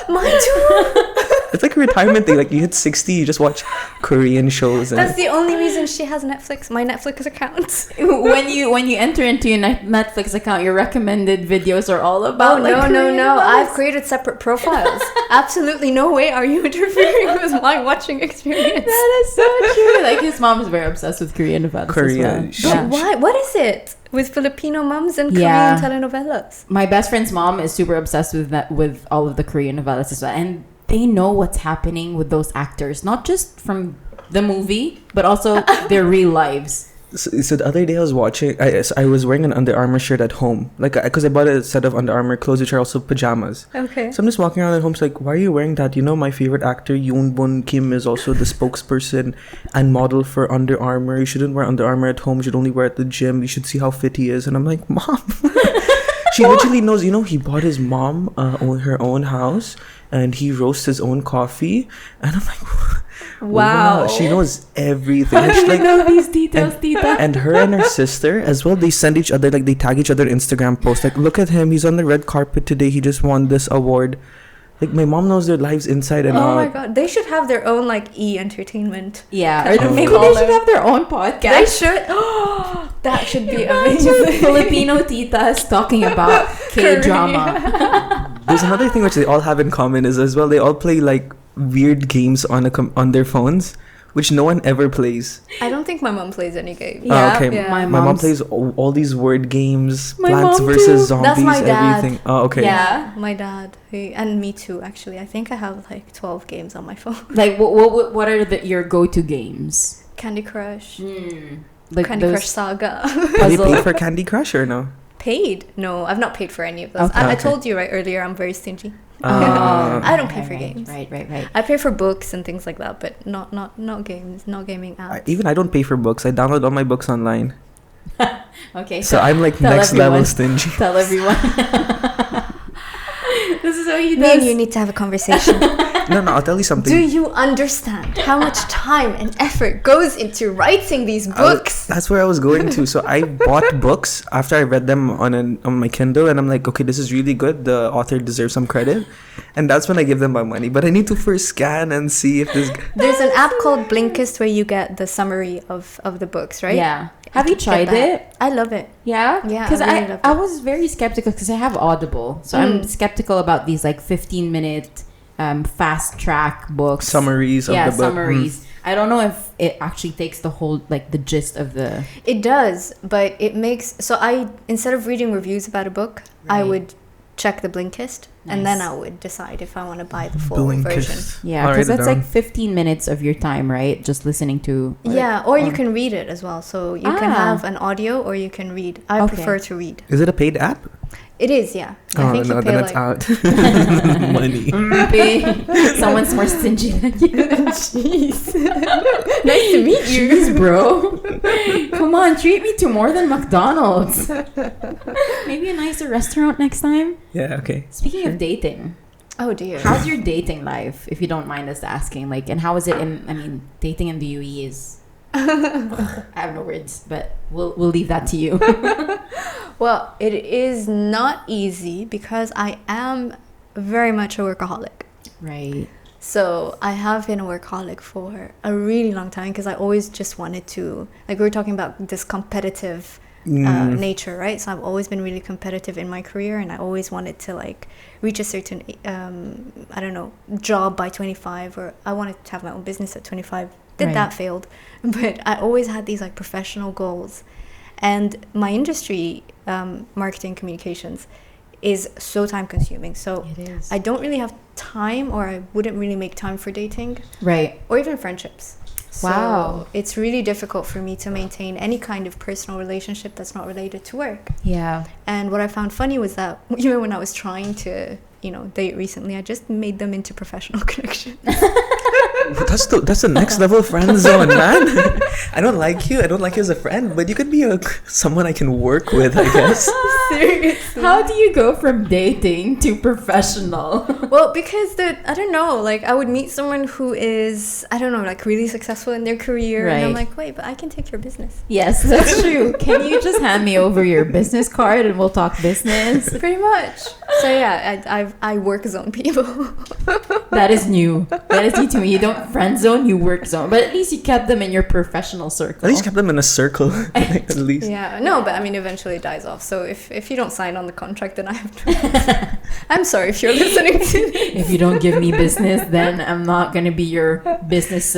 Mine too. It's like a retirement thing. Like you hit 60, you just watch Korean shows. And that's the only reason she has Netflix. My Netflix account. when you enter into your Netflix account, your recommended videos are all about. No. I've created separate profiles. Absolutely no way are you interfering with my watching experience. That is so true. Like his mom is very obsessed with Korean novellas. Korean. As well. Why? What is it with Filipino moms and Korean telenovelas? My best friend's mom is super obsessed with all of the Korean novellas as well, and they know what's happening with those actors, not just from the movie, but also their real lives. So the other day I was watching. I was wearing an Under Armour shirt at home, like because I bought a set of Under Armour clothes, which are also pajamas. Okay. So I'm just walking around at home. It's like, why are you wearing that? You know, my favorite actor Yoon Bun Kim is also the spokesperson and model for Under Armour. You shouldn't wear Under Armour at home. You should only wear it at the gym. You should see how fit he is. And I'm like, Mom. She literally knows. You know, he bought his mom her own house, and he roasts his own coffee. And I'm like, Wow. She knows everything. I And she's don't know these details, Tita. and her and her sister as well, they send each other, like, they tag each other Instagram posts, like, look at him, he's on the red carpet today, he just won this award. Like, my mom knows their lives inside and Oh out. my god, they should have their own like entertainment. Yeah, Kind or of maybe call they should it. have their own They podcast. should. That should be Imagine amazing. Filipino titas talking about K-drama. There's another thing which they all have in common is as well, they all play like weird games on on their phones, which no one ever plays. I don't think my mom plays any games. Yeah, okay. yeah. My mom plays all these word games, My Plants mom versus too. Zombies, That's my dad. everything. Oh, okay. Yeah. My dad, and me too. Actually, I think I have like 12 games on my phone. Like, what are your go-to games? Candy Crush, Like Candy those Crush Saga. Have you puzzle. paid for Candy Crush or no? Paid? No, I've not paid for any of those. Okay. I Okay. told you right earlier, I'm very stingy. Uh, I don't pay for right, games. Right. I pay for books and things like that, but not games, not gaming apps. Even I don't pay for books. I download all my books online. Okay, So I'm like tell next level everyone. stingy. tell everyone. This is what he Me and does. you need to have a conversation. No, I'll tell you something. Do you understand how much time and effort goes into writing these books? That's where I was going to. So I bought books after I read them on my Kindle, and I'm like, okay, this is really good. The author deserves some credit, and that's when I give them my money. But I need to first scan and see if this. There's an app called Blinkist where you get the summary of the books, right? Yeah. Have you Get tried that. it? I love it. Yeah? Yeah, Because I really love I it. was very skeptical because I have Audible. So I'm skeptical about these like 15-minute fast track books. Summaries of the book. Summaries. I don't know if it actually takes the whole, like the gist of the... It does, but it makes... So instead of reading reviews about a book, I Right. would check the Blinkist, and then Nice. I would decide if I want to buy the full version. Blinkist. Yeah, I'll because write it that's down. like 15 minutes of your time, right? Just listening to... Yeah, or you can read it as well. So you can Ah. have an audio or you can read. I Okay. prefer to read. Is it a paid app? It is, yeah. I think you pay then it's like... out. Money. Someone's more stingy than you. Jeez. Nice to meet you. Jeez, bro. Come on, treat me to more than McDonald's. Maybe a nicer restaurant next time. Yeah. Okay. Speaking of dating, Oh dear. how's your dating life, if you don't mind us asking? Like, and how is it dating in the UAE is... I have no words, but we'll leave that to you. Well, it is not easy because I am very much a workaholic. Right. So I have been a workaholic for a really long time because I always just wanted to, like we were talking about this competitive nature, right? So I've always been really competitive in my career, and I always wanted to like reach a certain, I don't know, job by 25, or I wanted to have my own business at 25. Right. That failed, but I always had these like professional goals, and my industry, marketing communications, is so time consuming. So It is. I don't really have time, or I wouldn't really make time for dating Right. or even friendships. Wow. So it's really difficult for me to maintain any kind of personal relationship that's not related to work. Yeah. And what I found funny was that even when I was trying to, date recently, I just made them into professional connections. That's the next level friend zone, man. I don't like you as a friend, but you could be someone I can work with, I guess. Seriously. How do you go from dating to professional? Well, because I don't know, like I would meet someone who is, I don't know, like really successul in their career, and I'm Right. like, wait, but I can take your business. Yes, that's true. Can you just hand me over your business card and we'll talk business? Pretty much. So yeah, I work zone people. That is new. That is new to me. You don't friend zone, you work zone. But at least you kept them in your professional circle. At least kept them in a circle. At least. Yeah, no, but I mean, eventually it dies off. So if you don't sign on the contract, then I have to. I'm sorry if you're listening to this. If you don't give me business, then I'm not going to be your business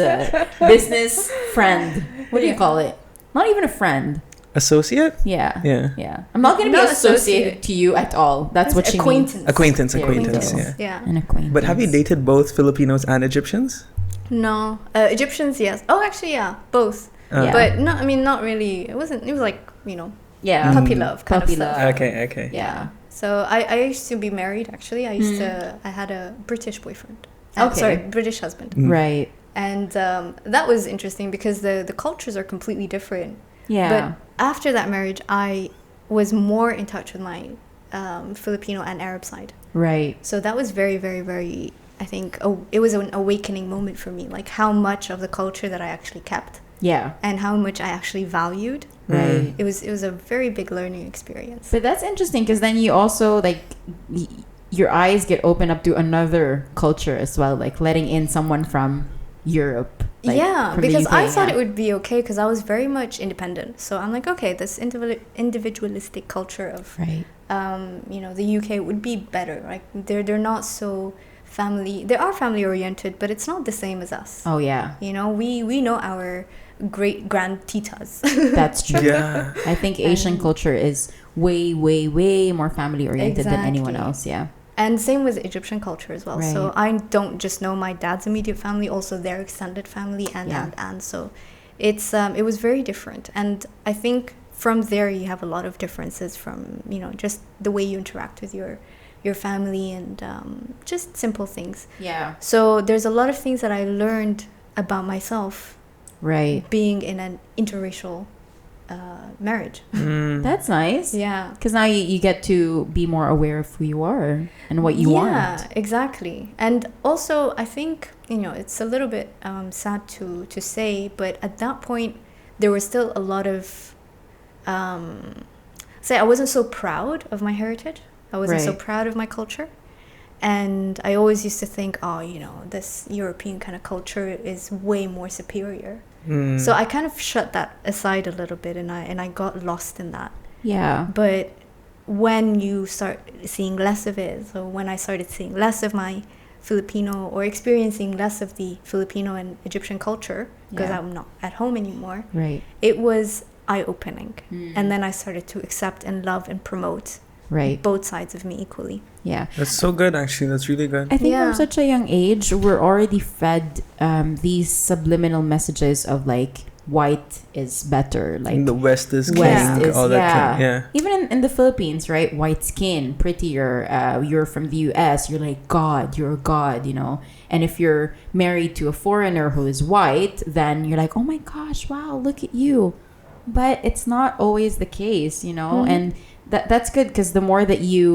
friend. What do you call it? Not even a friend. Associate? Yeah. Yeah. I'm not going to be Not associated associate. to you at all. That's what she means. Acquaintance, Yeah, yeah. Yeah. An acquaintance. But have you dated both Filipinos and Egyptians? No, Egyptians, yes. Oh, actually, yeah, both. Yeah. But no, I mean, not really. It wasn't. It was like, you know, Yeah. puppy love kind Puppy of stuff. love. Okay. Yeah. So I used to be married. Actually, I had a British boyfriend. Okay. Sorry, British husband. Right. And that was interesting because the cultures are completely different. Yeah. But after that marriage, I was more in touch with my Filipino and Arab side. Right. So that was very, very, very, I think, it was an awakening moment for me. Like how much of the culture that I actually kept Yeah. and how much I actually valued. Right. It was a very big learning experience. But that's interesting because then you also like your eyes get opened up to another culture as well, like letting in someone from Europe. Like, yeah, from the because UK, I thought yeah. it would be okay because I was very much independent. So I'm like, okay, this individualistic culture of, Right. you know, the UK would be better. Like they're not so family. They are family oriented, but it's not the same as us. Oh yeah, You know, we know our great grand titas. that's true. Yeah. I think Asian culture is way, way, way more family oriented than anyone Exactly. else. Yeah. And same with Egyptian culture as well. So Right. I don't just know my dad's immediate family, also their extended family and Yeah. and. So it's it was very different. And I think from there you have a lot of differences from, you know, just the way you interact with your family and just simple things. Yeah. So there's a lot of things that I learned about myself Right. being in an interracial marriage. That's nice. Yeah. Because now you get to be more aware of who you are and what you want. Yeah, exactly. And also, I think, you know, it's a little bit sad to say, but at that point, there was still a lot of, say, I wasn't so proud of my heritage. I wasn't so Right. proud of my culture. And I always used to think, oh, you know, this European kind of culture is way more superior. So I kind of shut that aside a little bit, and I got lost in that. Yeah. But when you start seeing less of it, so when I started seeing less of my Filipino or experiencing less of the Filipino and Egyptian culture, because Yeah. I'm not at home anymore, Right. it was eye-opening. And then I started to accept and love and promote Right. both sides of me equally. Yeah. That's so good, actually. That's really good. I think Yeah. from such a young age, we're already fed these subliminal messages of like white is better, like the West is king, West is all that. yeah. Even in the Philippines, right? White skin, prettier. You're from the U.S. You're like God. You're a god, you know. And if you're married to a foreigner who is white, then you're like, oh my gosh, wow, look at you. But it's not always the case, you know. And that's good because the more that you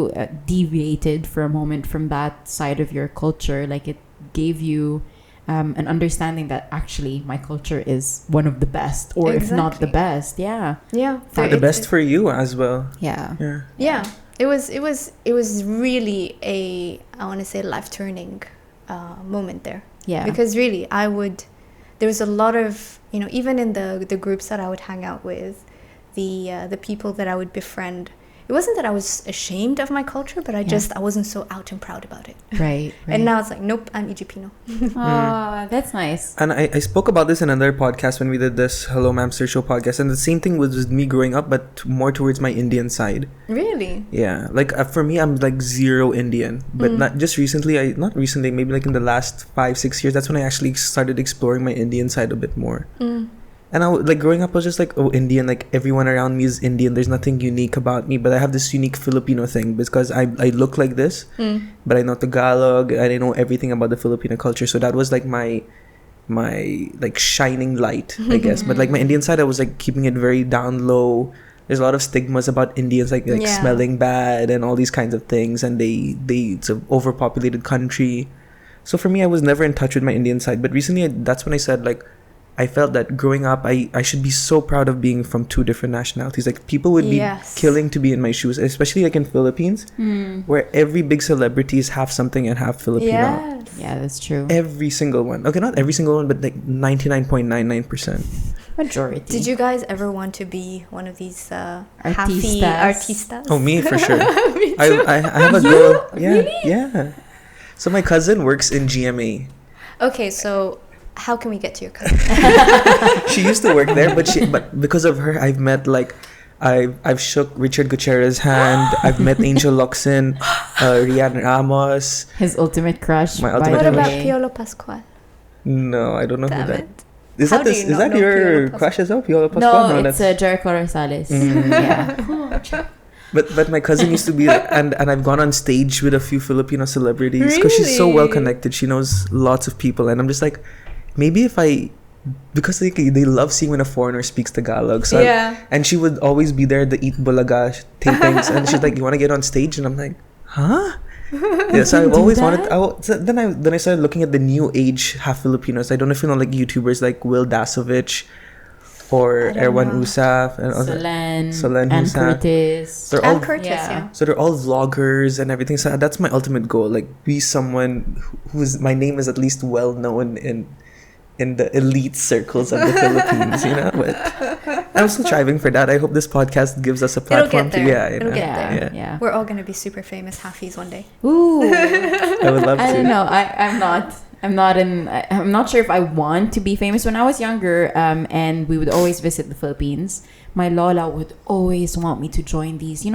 deviated for a moment from that side of your culture, like it gave you an understanding that actually my culture is one of the best, or if not the Exactly. best. Yeah. Yeah. The best for you as well. Yeah. Yeah. Yeah, it was really a, I want to say, life-turning moment there. Yeah. Because really, there was a lot of, you know, even in the groups that I would hang out with, the people that I would befriend, it wasn't that I was ashamed of my culture, but I wasn't so out and proud about it. Right. And now it's like, nope, I'm Egypino. Oh, that's nice. And I spoke about this in another podcast when we did this Hello Mamster Show podcast. And the same thing was with me growing up, but more towards my Indian side. Really? Yeah. Like for me, I'm like zero Indian. But not just recently, not recently, maybe like in the last 5-6 years, that's when I actually started exploring my Indian side a bit more. And like growing up, I was just like, oh, Indian, like everyone around me is Indian. There's nothing unique about me, but I have this unique Filipino thing because I look like this, but I know Tagalog and I know everything about the Filipino culture. So that was like my like shining light, I guess. But like my Indian side, I was like keeping it very down low. There's a lot of stigmas about Indians, like smelling bad and all these kinds of things, and it's an overpopulated country. So for me, I was never in touch with my Indian side. But recently, that's when I said like, I felt that growing up, I should be so proud of being from two different nationalities. Like people would be killing to be in my shoes, especially like in Philippines, where every big celebrity is half something and half Filipino. Yes. Yeah, that's true. Every single one. Okay, not every single one, but like 99.99%. Majority. Did you guys ever want to be one of these halfie Artistas? artistas? Oh, me for sure. I have a girl. Yeah, Really? yeah. So my cousin works in GMA. Okay, so how can we get to your cousin? She used to work there, but because of her, I've met like I've shook Richard Gutierrez's hand. I've met Angel Locsin, Rian Ramos. His ultimate crush. My by ultimate What the about crush. way. Piolo Pascual? No, I don't know Damn who that. it. Is How that do this? you Is not that know your Piolo Pascual? crush as well, Piolo Pascual? No, it's that's. Jericho Rosales. Mm. Yeah. But my cousin used to be and I've gone on stage with a few Filipino celebrities because she's so Really? well connected. She knows lots of people, and I'm just like, maybe if I, because they love seeing when a foreigner speaks Tagalog. So Yeah. and she would always be there at the Eat Bulaga tapings, and she's like, "You want to get on stage?" And I'm like, "Huh?" Yeah, so I've do always that? wanted. So then I started looking at the new age half Filipinos. I don't know if you know like YouTubers like Will Dasovich or I don't Erwan know. Usaf and Solen and Hussain. Curtis. They're all And Curtis, yeah. yeah. so they're all vloggers and everything. So that's my ultimate goal. Like be someone who's my name is at least well known in the elite circles of the Philippines, you know. But I'm still striving for that. I hope this podcast gives us a It'll platform get there. to It'll get Yeah, there. Yeah. yeah. We're all gonna be super famous halfies one day. Ooh. I would love I to. don't know. I'm not sure if I want to be famous. When I was younger, and we would always visit the Philippines, my lola would always want me to join these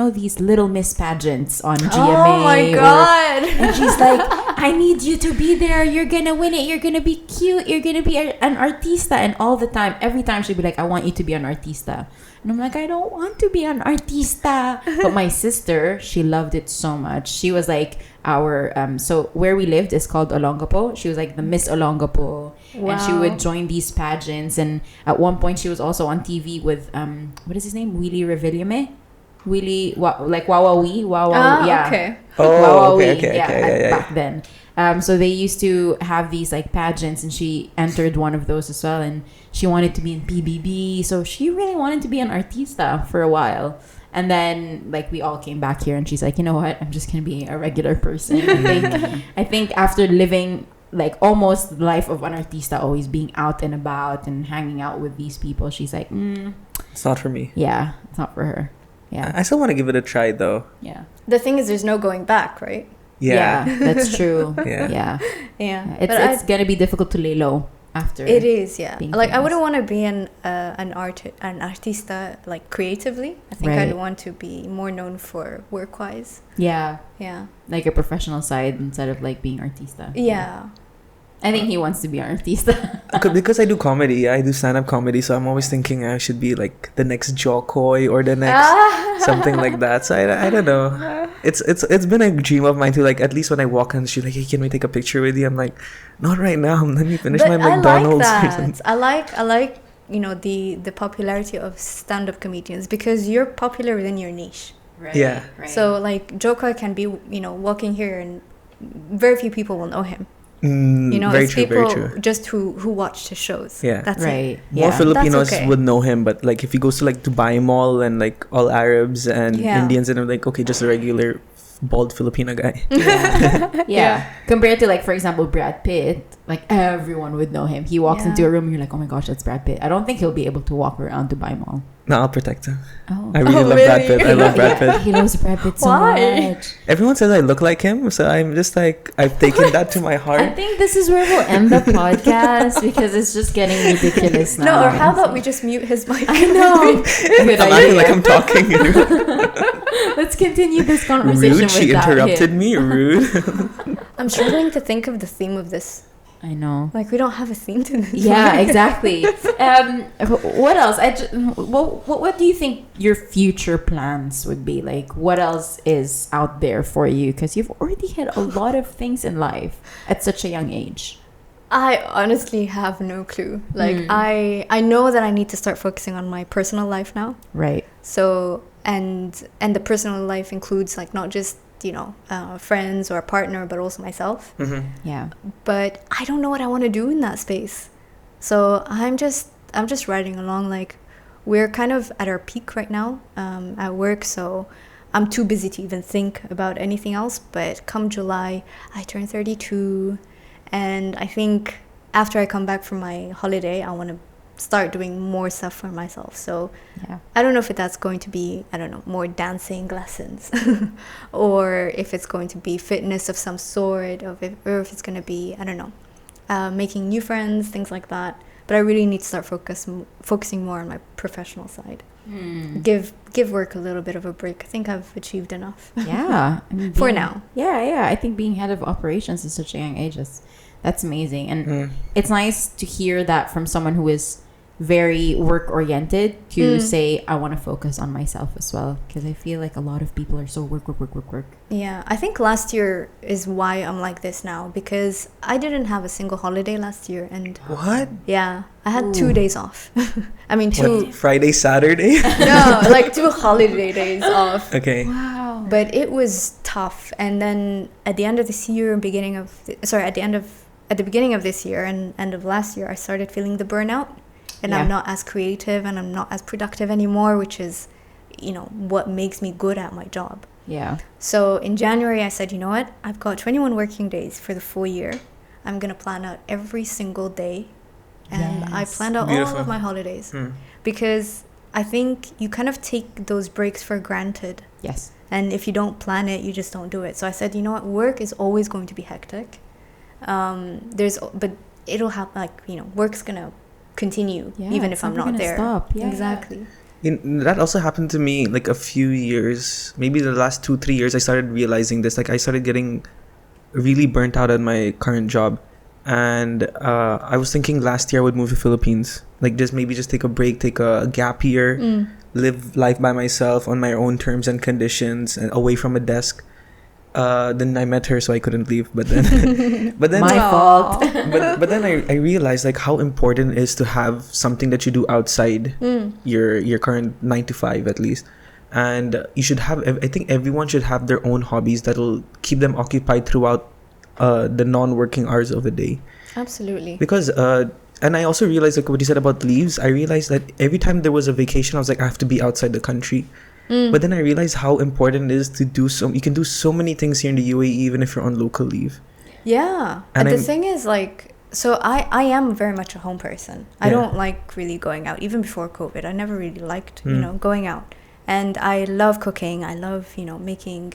little Miss pageants on GMA. Oh my god! And she's like, I need you to be there. You're gonna win it. You're gonna be cute. You're gonna be an artista. And all the time, every time she'd be like, I want you to be an artista. And I'm like, I don't want to be an artista. But my sister, she loved it so much. She was like our so where we lived is called Olongapo. She was like the Miss Olongapo. And she Wow. would join these pageants. And at one point she was also on TV with what is his name? Willie Revillame? Like Wawawi. Yeah. Okay. Oh, Wawawi, okay. back then. So they used to have these like pageants, and she entered one of those as well, and she wanted to be in PBB, so she really wanted to be an artista for a while. And then like we all came back here, and she's like, you know what, I'm just gonna be a regular person. I think after living like almost the life of an artista, always being out and about and hanging out with these people, she's like, It's not for me. yeah, it's not for her. Yeah. I still want to give it a try though. Yeah. The thing is, there's no going back, right? Yeah. That's true. Yeah. Yeah. Yeah. It's gonna be difficult to lay low after. It is, yeah. being Like I famous. wouldn't want to be an artista like creatively. I think Right. I'd want to be more known for work-wise. Yeah, Yeah. like a professional side instead of like being artista. Yeah. I think he wants to be an artista. Because I do comedy. I do stand-up comedy, so I'm always thinking I should be like the next Jokoy or the next something like that. So I don't know. It's been a dream of mine to like at least when I walk in, she's like, hey, can we take a picture with you? I'm like, not right now. Let me finish But my McDonald's. I or like something. that. I like the popularity of stand-up comedians because you're popular within your niche. Right. Yeah. Right. So like Joker can be walking here and very few people will know him. Very It's true, people very true. just who watch his shows. Yeah. That's it. right. More Yeah. Filipinos That's okay. would know him, but like if he goes to like Dubai Mall and like all Arabs and Yeah. Indians, and I'm like, okay, just a regular bald Filipino guy. Yeah. Yeah. Compared to like, for example, Brad Pitt, like everyone would know him. He walks Yeah. into a room, you're like, oh my gosh, that's Brad Pitt. I don't think he'll be able to walk around Dubai Mall. No, I'll protect him. Oh. I really Oh, love Brad really? Pitt. I love Brad Pitt. He loves Brad Pitt so Why? much. Everyone says I look like him, so I'm just like I've taken that to my I heart. think this is where we'll end the podcast because it's just getting ridiculous now. No, or how about we just mute his mic? I know. Good I'm acting idea. like I'm talking. Let's continue this conversation Rude. She without interrupted him. me. Rude. I'm struggling to think of the theme of this. I know. Like we don't have a theme to this. Yeah, exactly. What else? What do you think your future plans would be? Like, what else is out there for you? Because you've already had a lot of things in life at such a young age. I honestly have no clue. Like I know that I need to start focusing on my personal life now. Right. So and the personal life includes like not just friends or a partner, but also myself. Yeah. But I don't know what I want to do in that space. So I'm just riding along. Like we're kind of at our peak right now at work. So I'm too busy to even think about anything else. But come July, I turn 32. And I think after I come back from my holiday, I want to start doing more stuff for myself. So Yeah. I don't know if that's going to be, more dancing lessons or if it's going to be fitness of some sort, or if it's going to be, making new friends, things like that. But I really need to start focusing more on my professional side. Give work a little bit of a break. I think I've achieved enough. Yeah. I mean, For now. Yeah. I think being head of operations at such a young age, That's amazing. And it's nice to hear that from someone who is very work oriented to say, I want to focus on myself as well, because I feel like a lot of people are so work. Yeah, I think last year is why I'm like this now, because I didn't have a single holiday last year. And What? yeah, I had 2 days off. I mean, two. What, Friday, Saturday? No, like 2 holiday days off. Okay. Wow. But it was tough. And then at the end of this year, at the beginning of this year and end of last year, I started feeling the burnout. And I'm not as creative and I'm not as productive anymore, which is, what makes me good at my job. Yeah. So in January, I said, you know what? I've got 21 working days for the full year. I'm going to plan out every single day. And I planned out all of my holidays. Because I think you kind of take those breaks for granted. Yes. And if you don't plan it, you just don't do it. So I said, you know what? Work is always going to be hectic. But it'll happen, work's going to continue even if I'm not there. Stop. Yeah, exactly. That also happened to me like a few years, maybe the last 2-3 years. I started realizing this. Like I started getting really burnt out at my current job, and I was thinking last year I would move to Philippines, like just take a break, take a gap year, live life by myself on my own terms and conditions, and away from a desk. Then I met her, so I couldn't leave. But then, my fault. but then I realized like how important it is to have something that you do outside your current 9 to 5 at least, and you should have. I think everyone should have their own hobbies that'll keep them occupied throughout the non-working hours of the day. Absolutely. Because and I also realized, like what you said about leaves, I realized that every time there was a vacation, I was like, I have to be outside the country. But then I realized how important it is to do you can do so many things here in the UAE even if you're on local leave. Yeah. And the thing is, so I am very much a home person. I don't like really going out. Even before COVID, I never really liked, going out. And I love cooking. I love, making,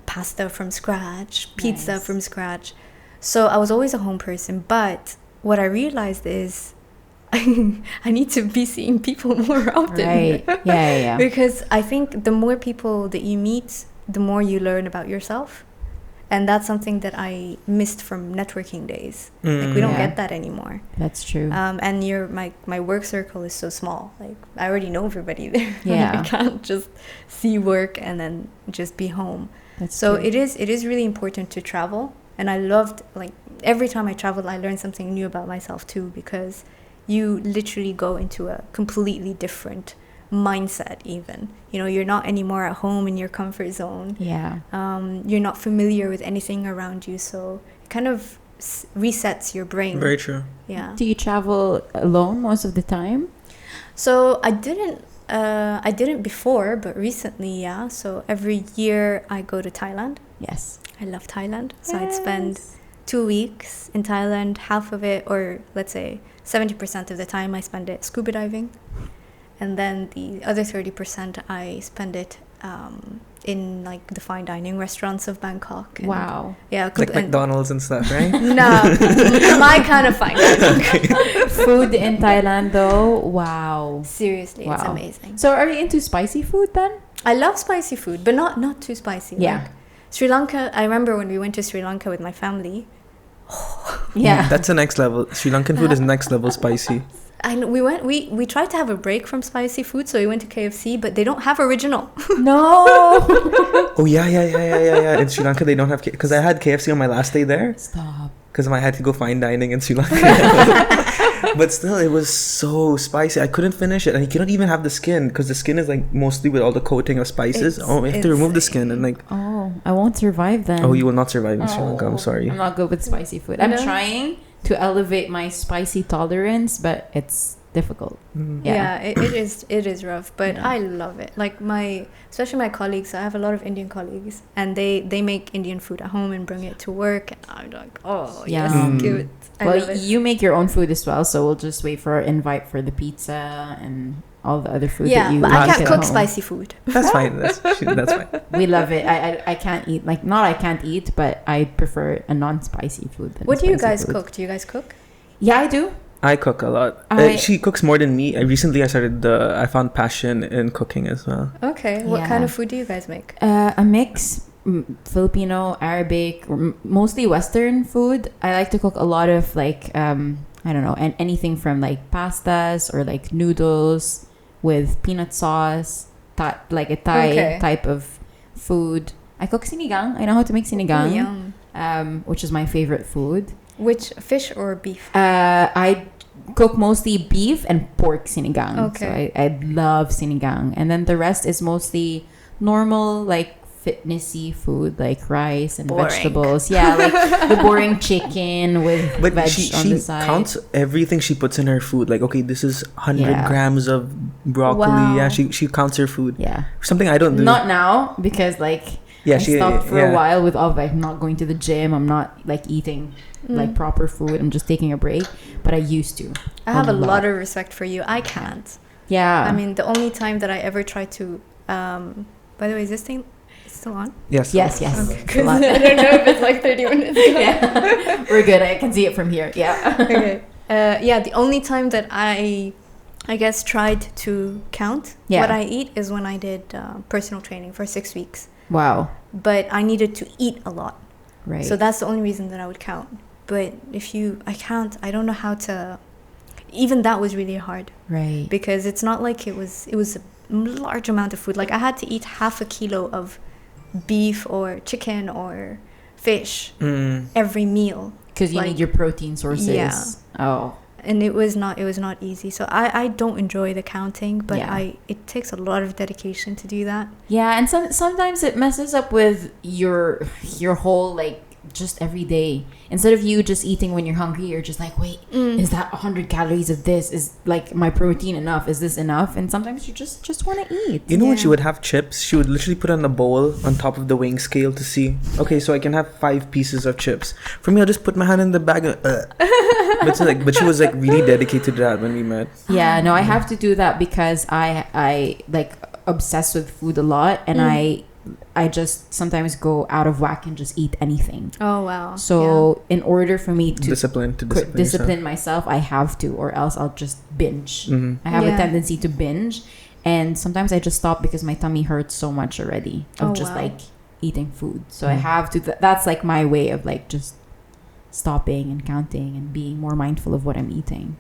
pasta from scratch, pizza from scratch. So I was always a home person. But what I realized is I need to be seeing people more often. Right. Yeah. Because I think the more people that you meet, the more you learn about yourself. And that's something that I missed from networking days. Like we don't get that anymore. That's true. And my work circle is so small. Like I already know everybody there. Yeah. I can't just see work and then just be home. That's true. it is really important to travel. And I loved, every time I traveled, I learned something new about myself too, because you literally go into a completely different mindset even. You're not anymore at home in your comfort zone. Yeah. You're not familiar with anything around you, so it kind of resets your brain. Very true. Yeah. Do you travel alone most of the time? So I didn't before, but recently, yeah. So every year I go to Thailand. Yes. I love Thailand. So I'd spend 2 weeks in Thailand, half of it, or let's say 70% of the time I spend it scuba diving, and then the other 30% I spend it in the fine dining restaurants of Bangkok. And, wow. Yeah. Like McDonald's and stuff, right? No, my kind of fine dining. Food in Thailand though, wow. Seriously, wow. It's amazing. So are you into spicy food then? I love spicy food, but not too spicy. Yeah. Sri Lanka, I remember when we went to Sri Lanka with my family. Yeah. That's the next level. Sri Lankan food is next level spicy. And we tried to have a break from spicy food, so we went to KFC, but they don't have original. No. Oh yeah. In Sri Lanka they don't have because I had KFC on my last day there. Stop. Because I had to go fine dining in Sri Lanka. But still, it was so spicy. I couldn't finish it, and you cannot even have the skin because the skin is mostly with all the coating of spices. You have to remove the skin and Oh, I won't survive then. Oh, you will not survive in Sri Lanka. I'm sorry. I'm not good with spicy food. I'm trying to elevate my spicy tolerance, but it's difficult. Yeah, it is rough, but I love it. Especially my colleagues, I have a lot of Indian colleagues, and they make Indian food at home and bring it to work, and I'm like, oh yes, good. Well, you make your own food as well, so we'll just wait for our invite for the pizza and all the other food that you but I can't cook home. spicy food. That's fine. That's fine. We love it. I can't eat, I can't eat, but I prefer a non-spicy food than What do you guys food. cook? Do you guys cook? Yeah, I do. I cook a lot. She cooks more than me. I found passion in cooking as well. Okay. What kind of food do you guys make? A mix. Filipino, Arabic, mostly Western food. I like to cook a lot of like I don't know, and anything from like pastas or like noodles with peanut sauce, like a Thai type of food. I cook sinigang. I know how to make sinigang, which is my favorite food. Which, fish or beef? I cook mostly beef and pork sinigang. Okay. So I love sinigang. And then the rest is mostly normal, like fitnessy food, like rice and vegetables. Yeah, like the boring chicken with veg on the side. She counts everything she puts in her food. Like, okay, this is 100 grams of broccoli. Wow. Yeah, she counts her food. Yeah. Something I don't do. Not now, because like I stopped for a while with all like not going to the gym. I'm not like eating like proper food. I'm just taking a break. But I used to. I have a lot of respect for you. I can't. Yeah. I mean, the only time that I ever tried to by the way, is this thing still on? Yes. Yes. Okay. I don't know if it's like 30 minutes ago. Yeah. We're good. I can see it from here. Yeah. Okay. The only time that I guess tried to count what I eat is when I did personal training for 6 weeks. Wow. But I needed to eat a lot. Right. So that's the only reason that I would count. But I don't know how to, even that was really hard. Right. Because it's not like it was a large amount of food. Like I had to eat half a kilo of beef or chicken or fish every meal. Because you need your protein sources. Yeah. Oh. And it was not easy. So I don't enjoy the counting, but it takes a lot of dedication to do that. Yeah, and sometimes it messes up with your whole like just every day. Instead of you just eating when you're hungry, you're just like, wait, is that 100 calories of this? Is like my protein enough? Is this enough? And sometimes you just want to eat. You know when she would have chips, she would literally put on a bowl on top of the weighing scale to see, okay, so I can have 5 pieces of chips. For me, I'll just put my hand in the bag and but she was like really dedicated to that when we met. Yeah, no, I have to do that because I like obsess with food a lot, and I just sometimes go out of whack and just eat anything. Oh wow. So in order for me to discipline myself, I have to, or else I'll just binge. I have a tendency to binge, and sometimes I just stop because my tummy hurts so much already of like eating food. So I have to that's like my way of like just stopping and counting and being more mindful of what I'm eating.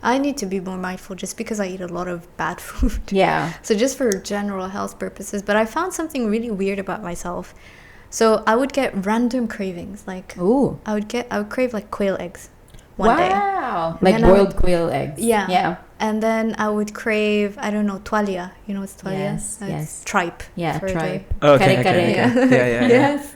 I need to be more mindful just because I eat a lot of bad food. Yeah. So just for general health purposes. But I found something really weird about myself. So I would get random cravings. Like, I would crave like quail eggs one day. Wow. Like boiled quail eggs. Yeah. Yeah. And then I would crave, I don't know, tualia. You know what's tualia? Yes. Tripe. Yeah, tripe. Okay. Yeah. Yes.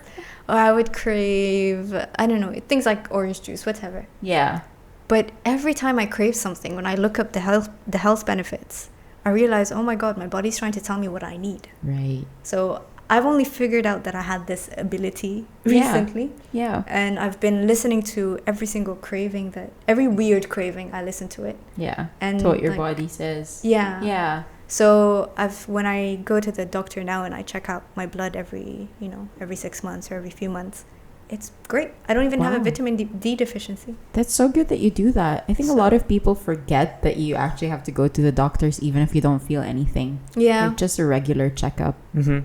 Or I would crave, I don't know, things like orange juice, whatever. Yeah. But every time I crave something, when I look up the health benefits, I realize, oh my God, my body's trying to tell me what I need. Right. So I've only figured out that I had this ability recently. Yeah. And I've been listening to every single craving every weird craving, I listen to it. Yeah. And to what your body says. Yeah. Yeah. So when I go to the doctor now and I check out my blood every 6 months or every few months, it's great. I don't even have a vitamin D deficiency. That's so good that you do that. I think a lot of people forget that you actually have to go to the doctors even if you don't feel anything. Yeah. Like just a regular checkup.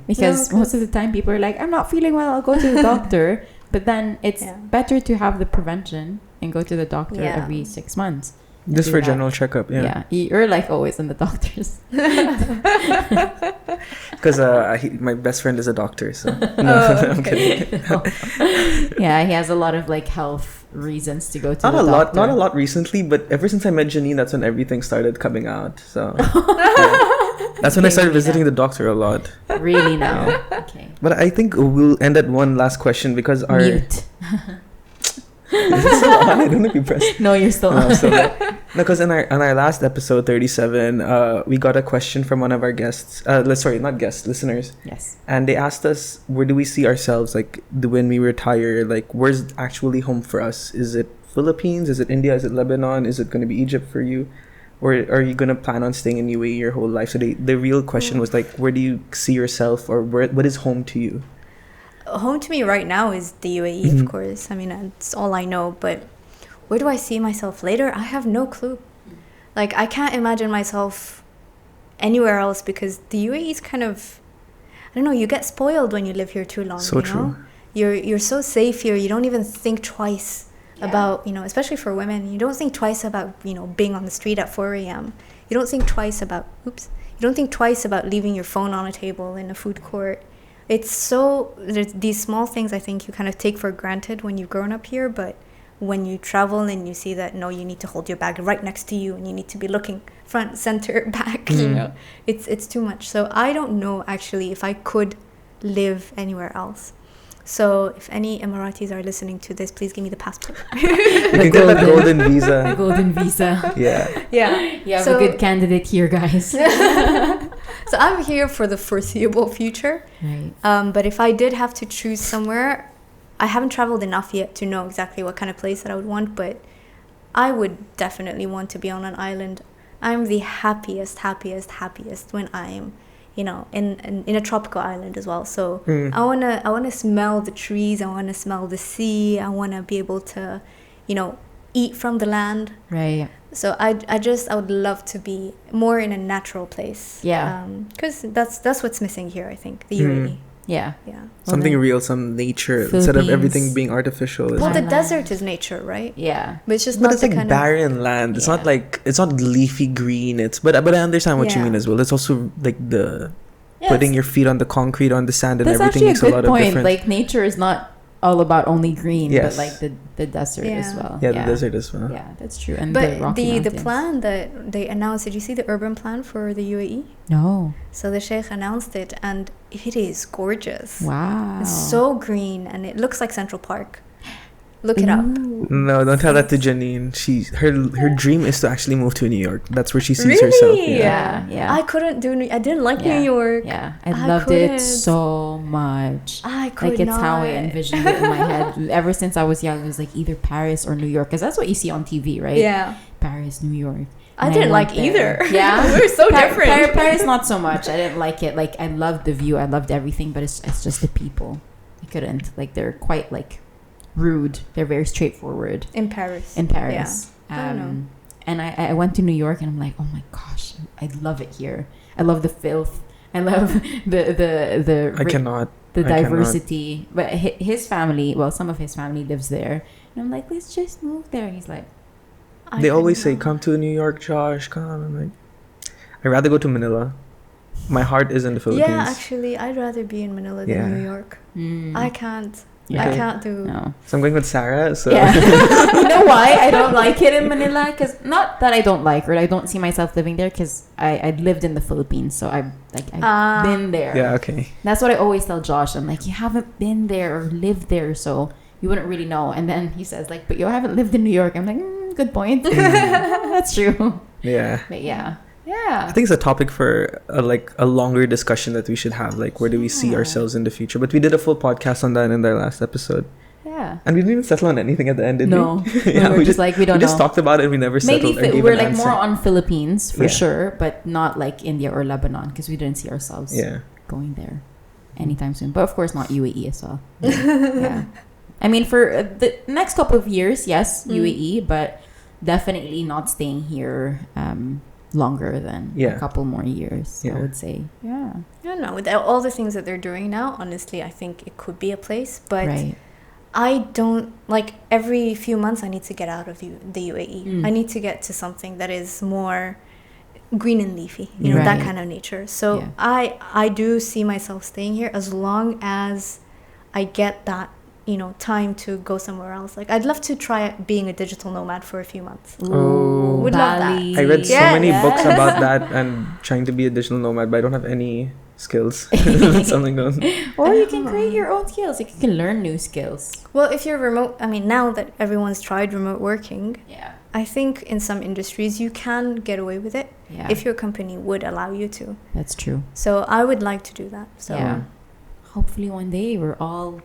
Because most of the time people are like, I'm not feeling well, I'll go to the doctor. But then it's better to have the prevention and go to the doctor every 6 months. Just for general checkup, yeah. You're like always in the doctors. Because my best friend is a doctor, so I'm kidding. Yeah, he has a lot of like health reasons to go to the doctor. Not a lot recently, but ever since I met Janine, that's when everything started coming out. So that's when I started visiting the doctor a lot. Really now? Okay. But I think we'll end at one last question because our mute. Is it still on? I don't know if you pressed. No, you're still on. No, because on our last episode 37, we got a question from one of our guests. Listeners. Yes. And they asked us, where do we see ourselves like when we retire? Like, where's actually home for us? Is it Philippines? Is it India? Is it Lebanon? Is it going to be Egypt for you? Or are you going to plan on staying in UAE your whole life? So the real question was like, where do you see yourself, or what is home to you? Home to me right now is the UAE, of course. I mean, that's all I know. But where do I see myself later? I have no clue. Like, I can't imagine myself anywhere else because the UAE is kind of... don't know, you get spoiled when you live here too long. So you know? You're so safe here. You don't even think twice about, you know, especially for women. You don't think twice about, you know, being on the street at 4 a.m. You don't think twice about leaving your phone on a table in a food court. It's so, there's these small things I think you kind of take for granted when you've grown up here, but when you travel and you see that, no, you need to hold your bag right next to you and you need to be looking front, center, back, you know, it's too much. So I don't know actually if I could live anywhere else. So if any Emiratis are listening to this, please give me the passport. You can get that golden visa. The golden visa. Yeah. You have a good candidate here, guys. So I'm here for the foreseeable future. Right. But if I did have to choose somewhere, I haven't traveled enough yet to know exactly what kind of place that I would want, but I would definitely want to be on an island. I'm the happiest when I'm, you know, in a tropical island as well. So I wanna smell the trees, I wanna smell the sea, I wanna be able to, you know, eat from the land. Right. So I would love to be more in a natural place. Yeah. Because that's what's missing here, I think, the UAE. Yeah. Something real, some nature, instead of everything being artificial. Well, the desert is nature, right? Yeah. But it's just but not it's the like kind barren land. It's not like, it's not leafy green. But I understand what you mean as well. It's also like the putting your feet on the concrete, on the sand, and that's everything makes a lot of difference. Like nature is not all about only green, yes. but like the desert as well. Yeah, the desert as well. Yeah, that's true. And but the plan that they announced, did you see the urban plan for the UAE? No. So the Sheikh announced it, and it is gorgeous. Wow. It's so green, and it looks like Central Park. Look it up. No, don't tell that to Janine. Her dream is to actually move to New York. That's where she sees Really? herself. Yeah. I didn't like New York. Yeah, I loved it so much. I could like it's not. how I envisioned it in my head. Ever since I was young, it was like either Paris or New York, because that's what you see on TV, right? Yeah. Paris, New York. I didn't like either. Yeah, we're so different. Paris, not so much. I didn't like it. Like I loved the view, I loved everything, but it's just the people. I couldn't. Like they're quite like rude. They're very straightforward. In Paris. Yeah. I don't know. And I went to New York and I'm like, oh my gosh, I love it here. I love the filth. I love the I cannot. The diversity. But his family, well, some of his family lives there. And I'm like, let's just move there. He's like, they always say, come to New York, Josh, come. I'm like, I'd rather go to Manila. My heart is in the Philippines. Yeah, actually, I'd rather be in Manila than New York. I can't. Yeah. I can't do. No. So I'm going with Sarah. So yeah. You know why I don't like it in Manila? Because not that I don't like it, I don't see myself living there. Because I lived in the Philippines, so I've been there. Yeah, okay. That's what I always tell Josh. I'm like, you haven't been there or lived there, so you wouldn't really know. And then he says like, but you haven't lived in New York. I'm like, good point. That's true. Yeah. But yeah. I think it's a topic for a longer discussion that we should have. Like, where do we see ourselves in the future? But we did a full podcast on that in our last episode. Yeah. And we didn't even settle on anything at the end, did we? No. Yeah, we just like, we don't know. We just talked about it and we never settled. Maybe we're like more on Philippines for sure, but not like India or Lebanon because we didn't see ourselves going there anytime soon. But of course not UAE as well. Yeah. I mean, for the next couple of years, yes, UAE, but definitely not staying here longer than a couple more years, I would say. Yeah. I don't know. With all the things that they're doing now, honestly, I think it could be a place. But I don't, like, every few months I need to get out of the UAE. I need to get to something that is more green and leafy, you know, that kind of nature. So I do see myself staying here as long as I get that, you know, time to go somewhere else. Like, I'd love to try being a digital nomad for a few months. Ooh, would love that. I read so many books about that and trying to be a digital nomad, but I don't have any skills. Something else. Or you can create your own skills. Like, you can learn new skills. Well, if you're remote, I mean, now that everyone's tried remote working, I think in some industries you can get away with it if your company would allow you to. That's true. So I would like to do that. So hopefully one day we're all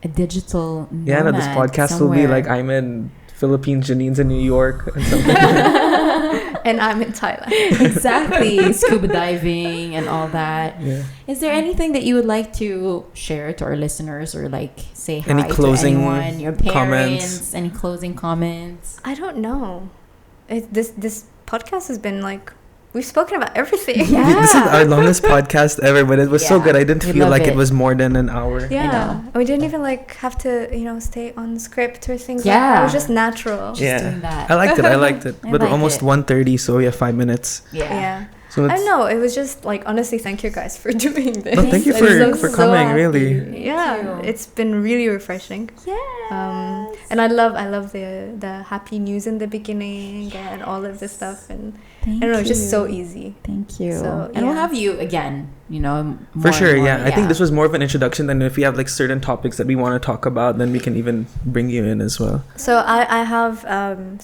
a digital nomad. Yeah, no, this podcast will be like, I'm in Philippines, Janine's in New York and something. And I'm in Thailand. Exactly. Scuba diving and all that. Yeah. Is there anything that you would like to share to our listeners or like say hi any closing to anyone, your parents, comments? Any closing comments? I don't know. This podcast has been like we've spoken about everything. Yeah. This is our longest podcast ever, but it was so Yeah, good. I didn't we feel love like it it. was more than an hour. Yeah, know. and we didn't even like have to, you know, stay on script or things like Yeah. that. It was just natural. Yeah. doing that. I liked it. I liked it. I But like almost it. 1:30, so we have 5 minutes. Yeah. So I let's, don't know. It was just like, honestly, thank you guys for doing this. No, thank you I'm for coming, happy. really. Yeah, you. it's been really refreshing. Yeah. And I love the happy news in the beginning and all of this stuff, and I don't know, it's just so easy. Thank you. So, And we'll yeah. have you again, you know, more For sure, and more, yeah. I think this was more of an introduction than if we have like certain topics that we want to talk about, then we can even bring you in as well. So I have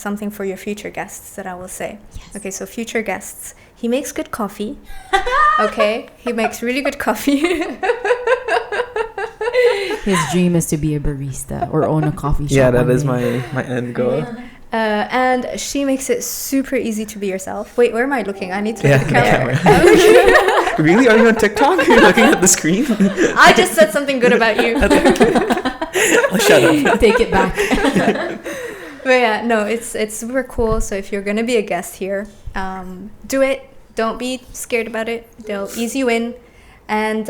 something for your future guests that I will say. Yes. Okay, so future guests. He makes good coffee. Okay, he makes really good coffee. His dream is to be a barista or own a coffee shop. Yeah, that one is day. my end goal. And she makes it super easy to be yourself. Wait, where am I looking? I need to Yeah, look at the the camera. Really? Are you on TikTok? You're looking at the screen? I just said something good about you. Oh, shut up. Take it back. But yeah, no, it's super cool. So if you're gonna be a guest here, do it. Don't be scared about it. They'll ease you in. And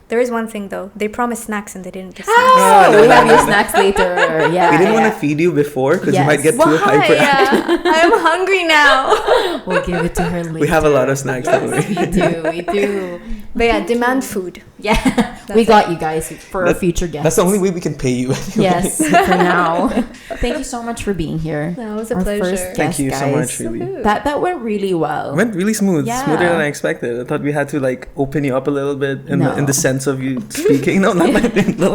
there is one thing though. They promised snacks and they didn't give snacks. Oh, we have your snacks later. Yeah. We didn't yeah. want to feed you before because you Yes. might get too Why? hyperactive. Yeah, I'm hungry now. We'll give it to her later. We have a lot of snacks, don't we? We do. But yeah, demand food. Yeah. We got you guys for our future guests. That's the only way we can pay you. Yes, for now. Thank you so much for being here. That was a Our pleasure. first Thank you so guys. much, really. Woohoo. That went really well. It went really smooth, Yeah. smoother than I expected. I thought we had to like open you up a little bit in No. the sense of you speaking. No, not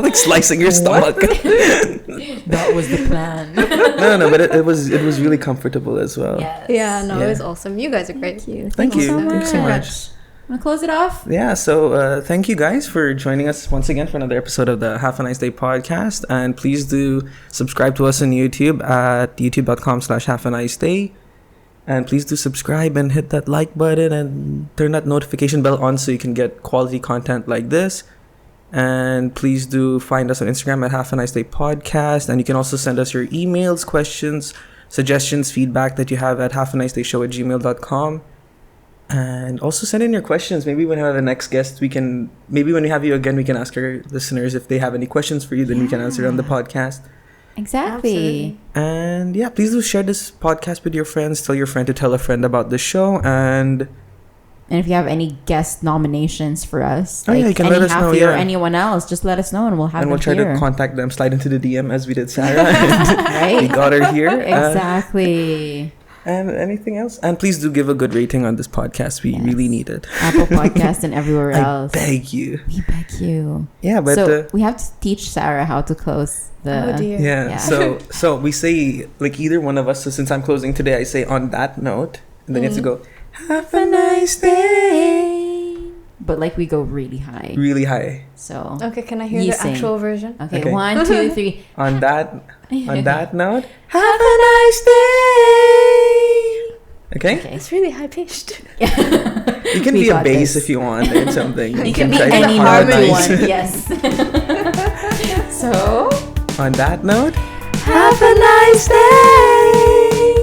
like slicing your stomach. That was the plan. no, but it was really comfortable as well. Yes. Yeah, no, Yeah. it was awesome. You guys are great. Thank you. Thank you. so Thank you so much. Want to close it off? Yeah, so thank you guys for joining us once again for another episode of the Half a Nice Day podcast. And please do subscribe to us on YouTube at youtube.com/halfanniceday. And please do subscribe and hit that like button and turn that notification bell on so you can get quality content like this. And please do find us on Instagram at Half a Nice Day podcast. And you can also send us your emails, questions, suggestions, feedback that you have at halfannicedayShow@gmail.com. And also send in your questions. Maybe when we have the next guest, maybe when we have you again, we can ask our listeners if they have any questions for you, then we can answer it on the podcast. Exactly. And yeah, please do share this podcast with your friends. Tell your friend to tell a friend about the show. And if you have any guest nominations for us, Oh, yeah, you can any let us know, Halfie or yeah. anyone else, just let us know and we'll have and we'll them try here. to contact them, slide into the DM as we did Sarah. And Right? we got her here. Exactly. And anything else? And please do give a good rating on this podcast. We Yes. really need it. Apple Podcast and everywhere I else. beg you. We beg you. Yeah, but So we have to teach Sarah how to close the. Oh dear. yeah, Yeah. so we say like either one of us. So since I'm closing today, I say on that note, and then you have to go have a nice day, But like we go really high. really high. So Okay, can I hear You the sing. actual version? okay, Okay. 1, 2, 3. On that note, have a nice day. Okay, Okay. It's really high pitched. you can We be a got bass this. if you want or something. You can be try to any harmonize. harmony one. Yes. So On that note, Have a nice day.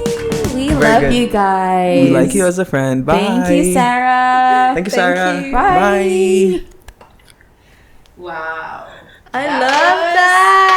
we Very love good. you guys. we like you as a friend. Bye. Thank you, Sarah. Thank you, Thank Sarah. you. Bye. Bye. Wow. I love that.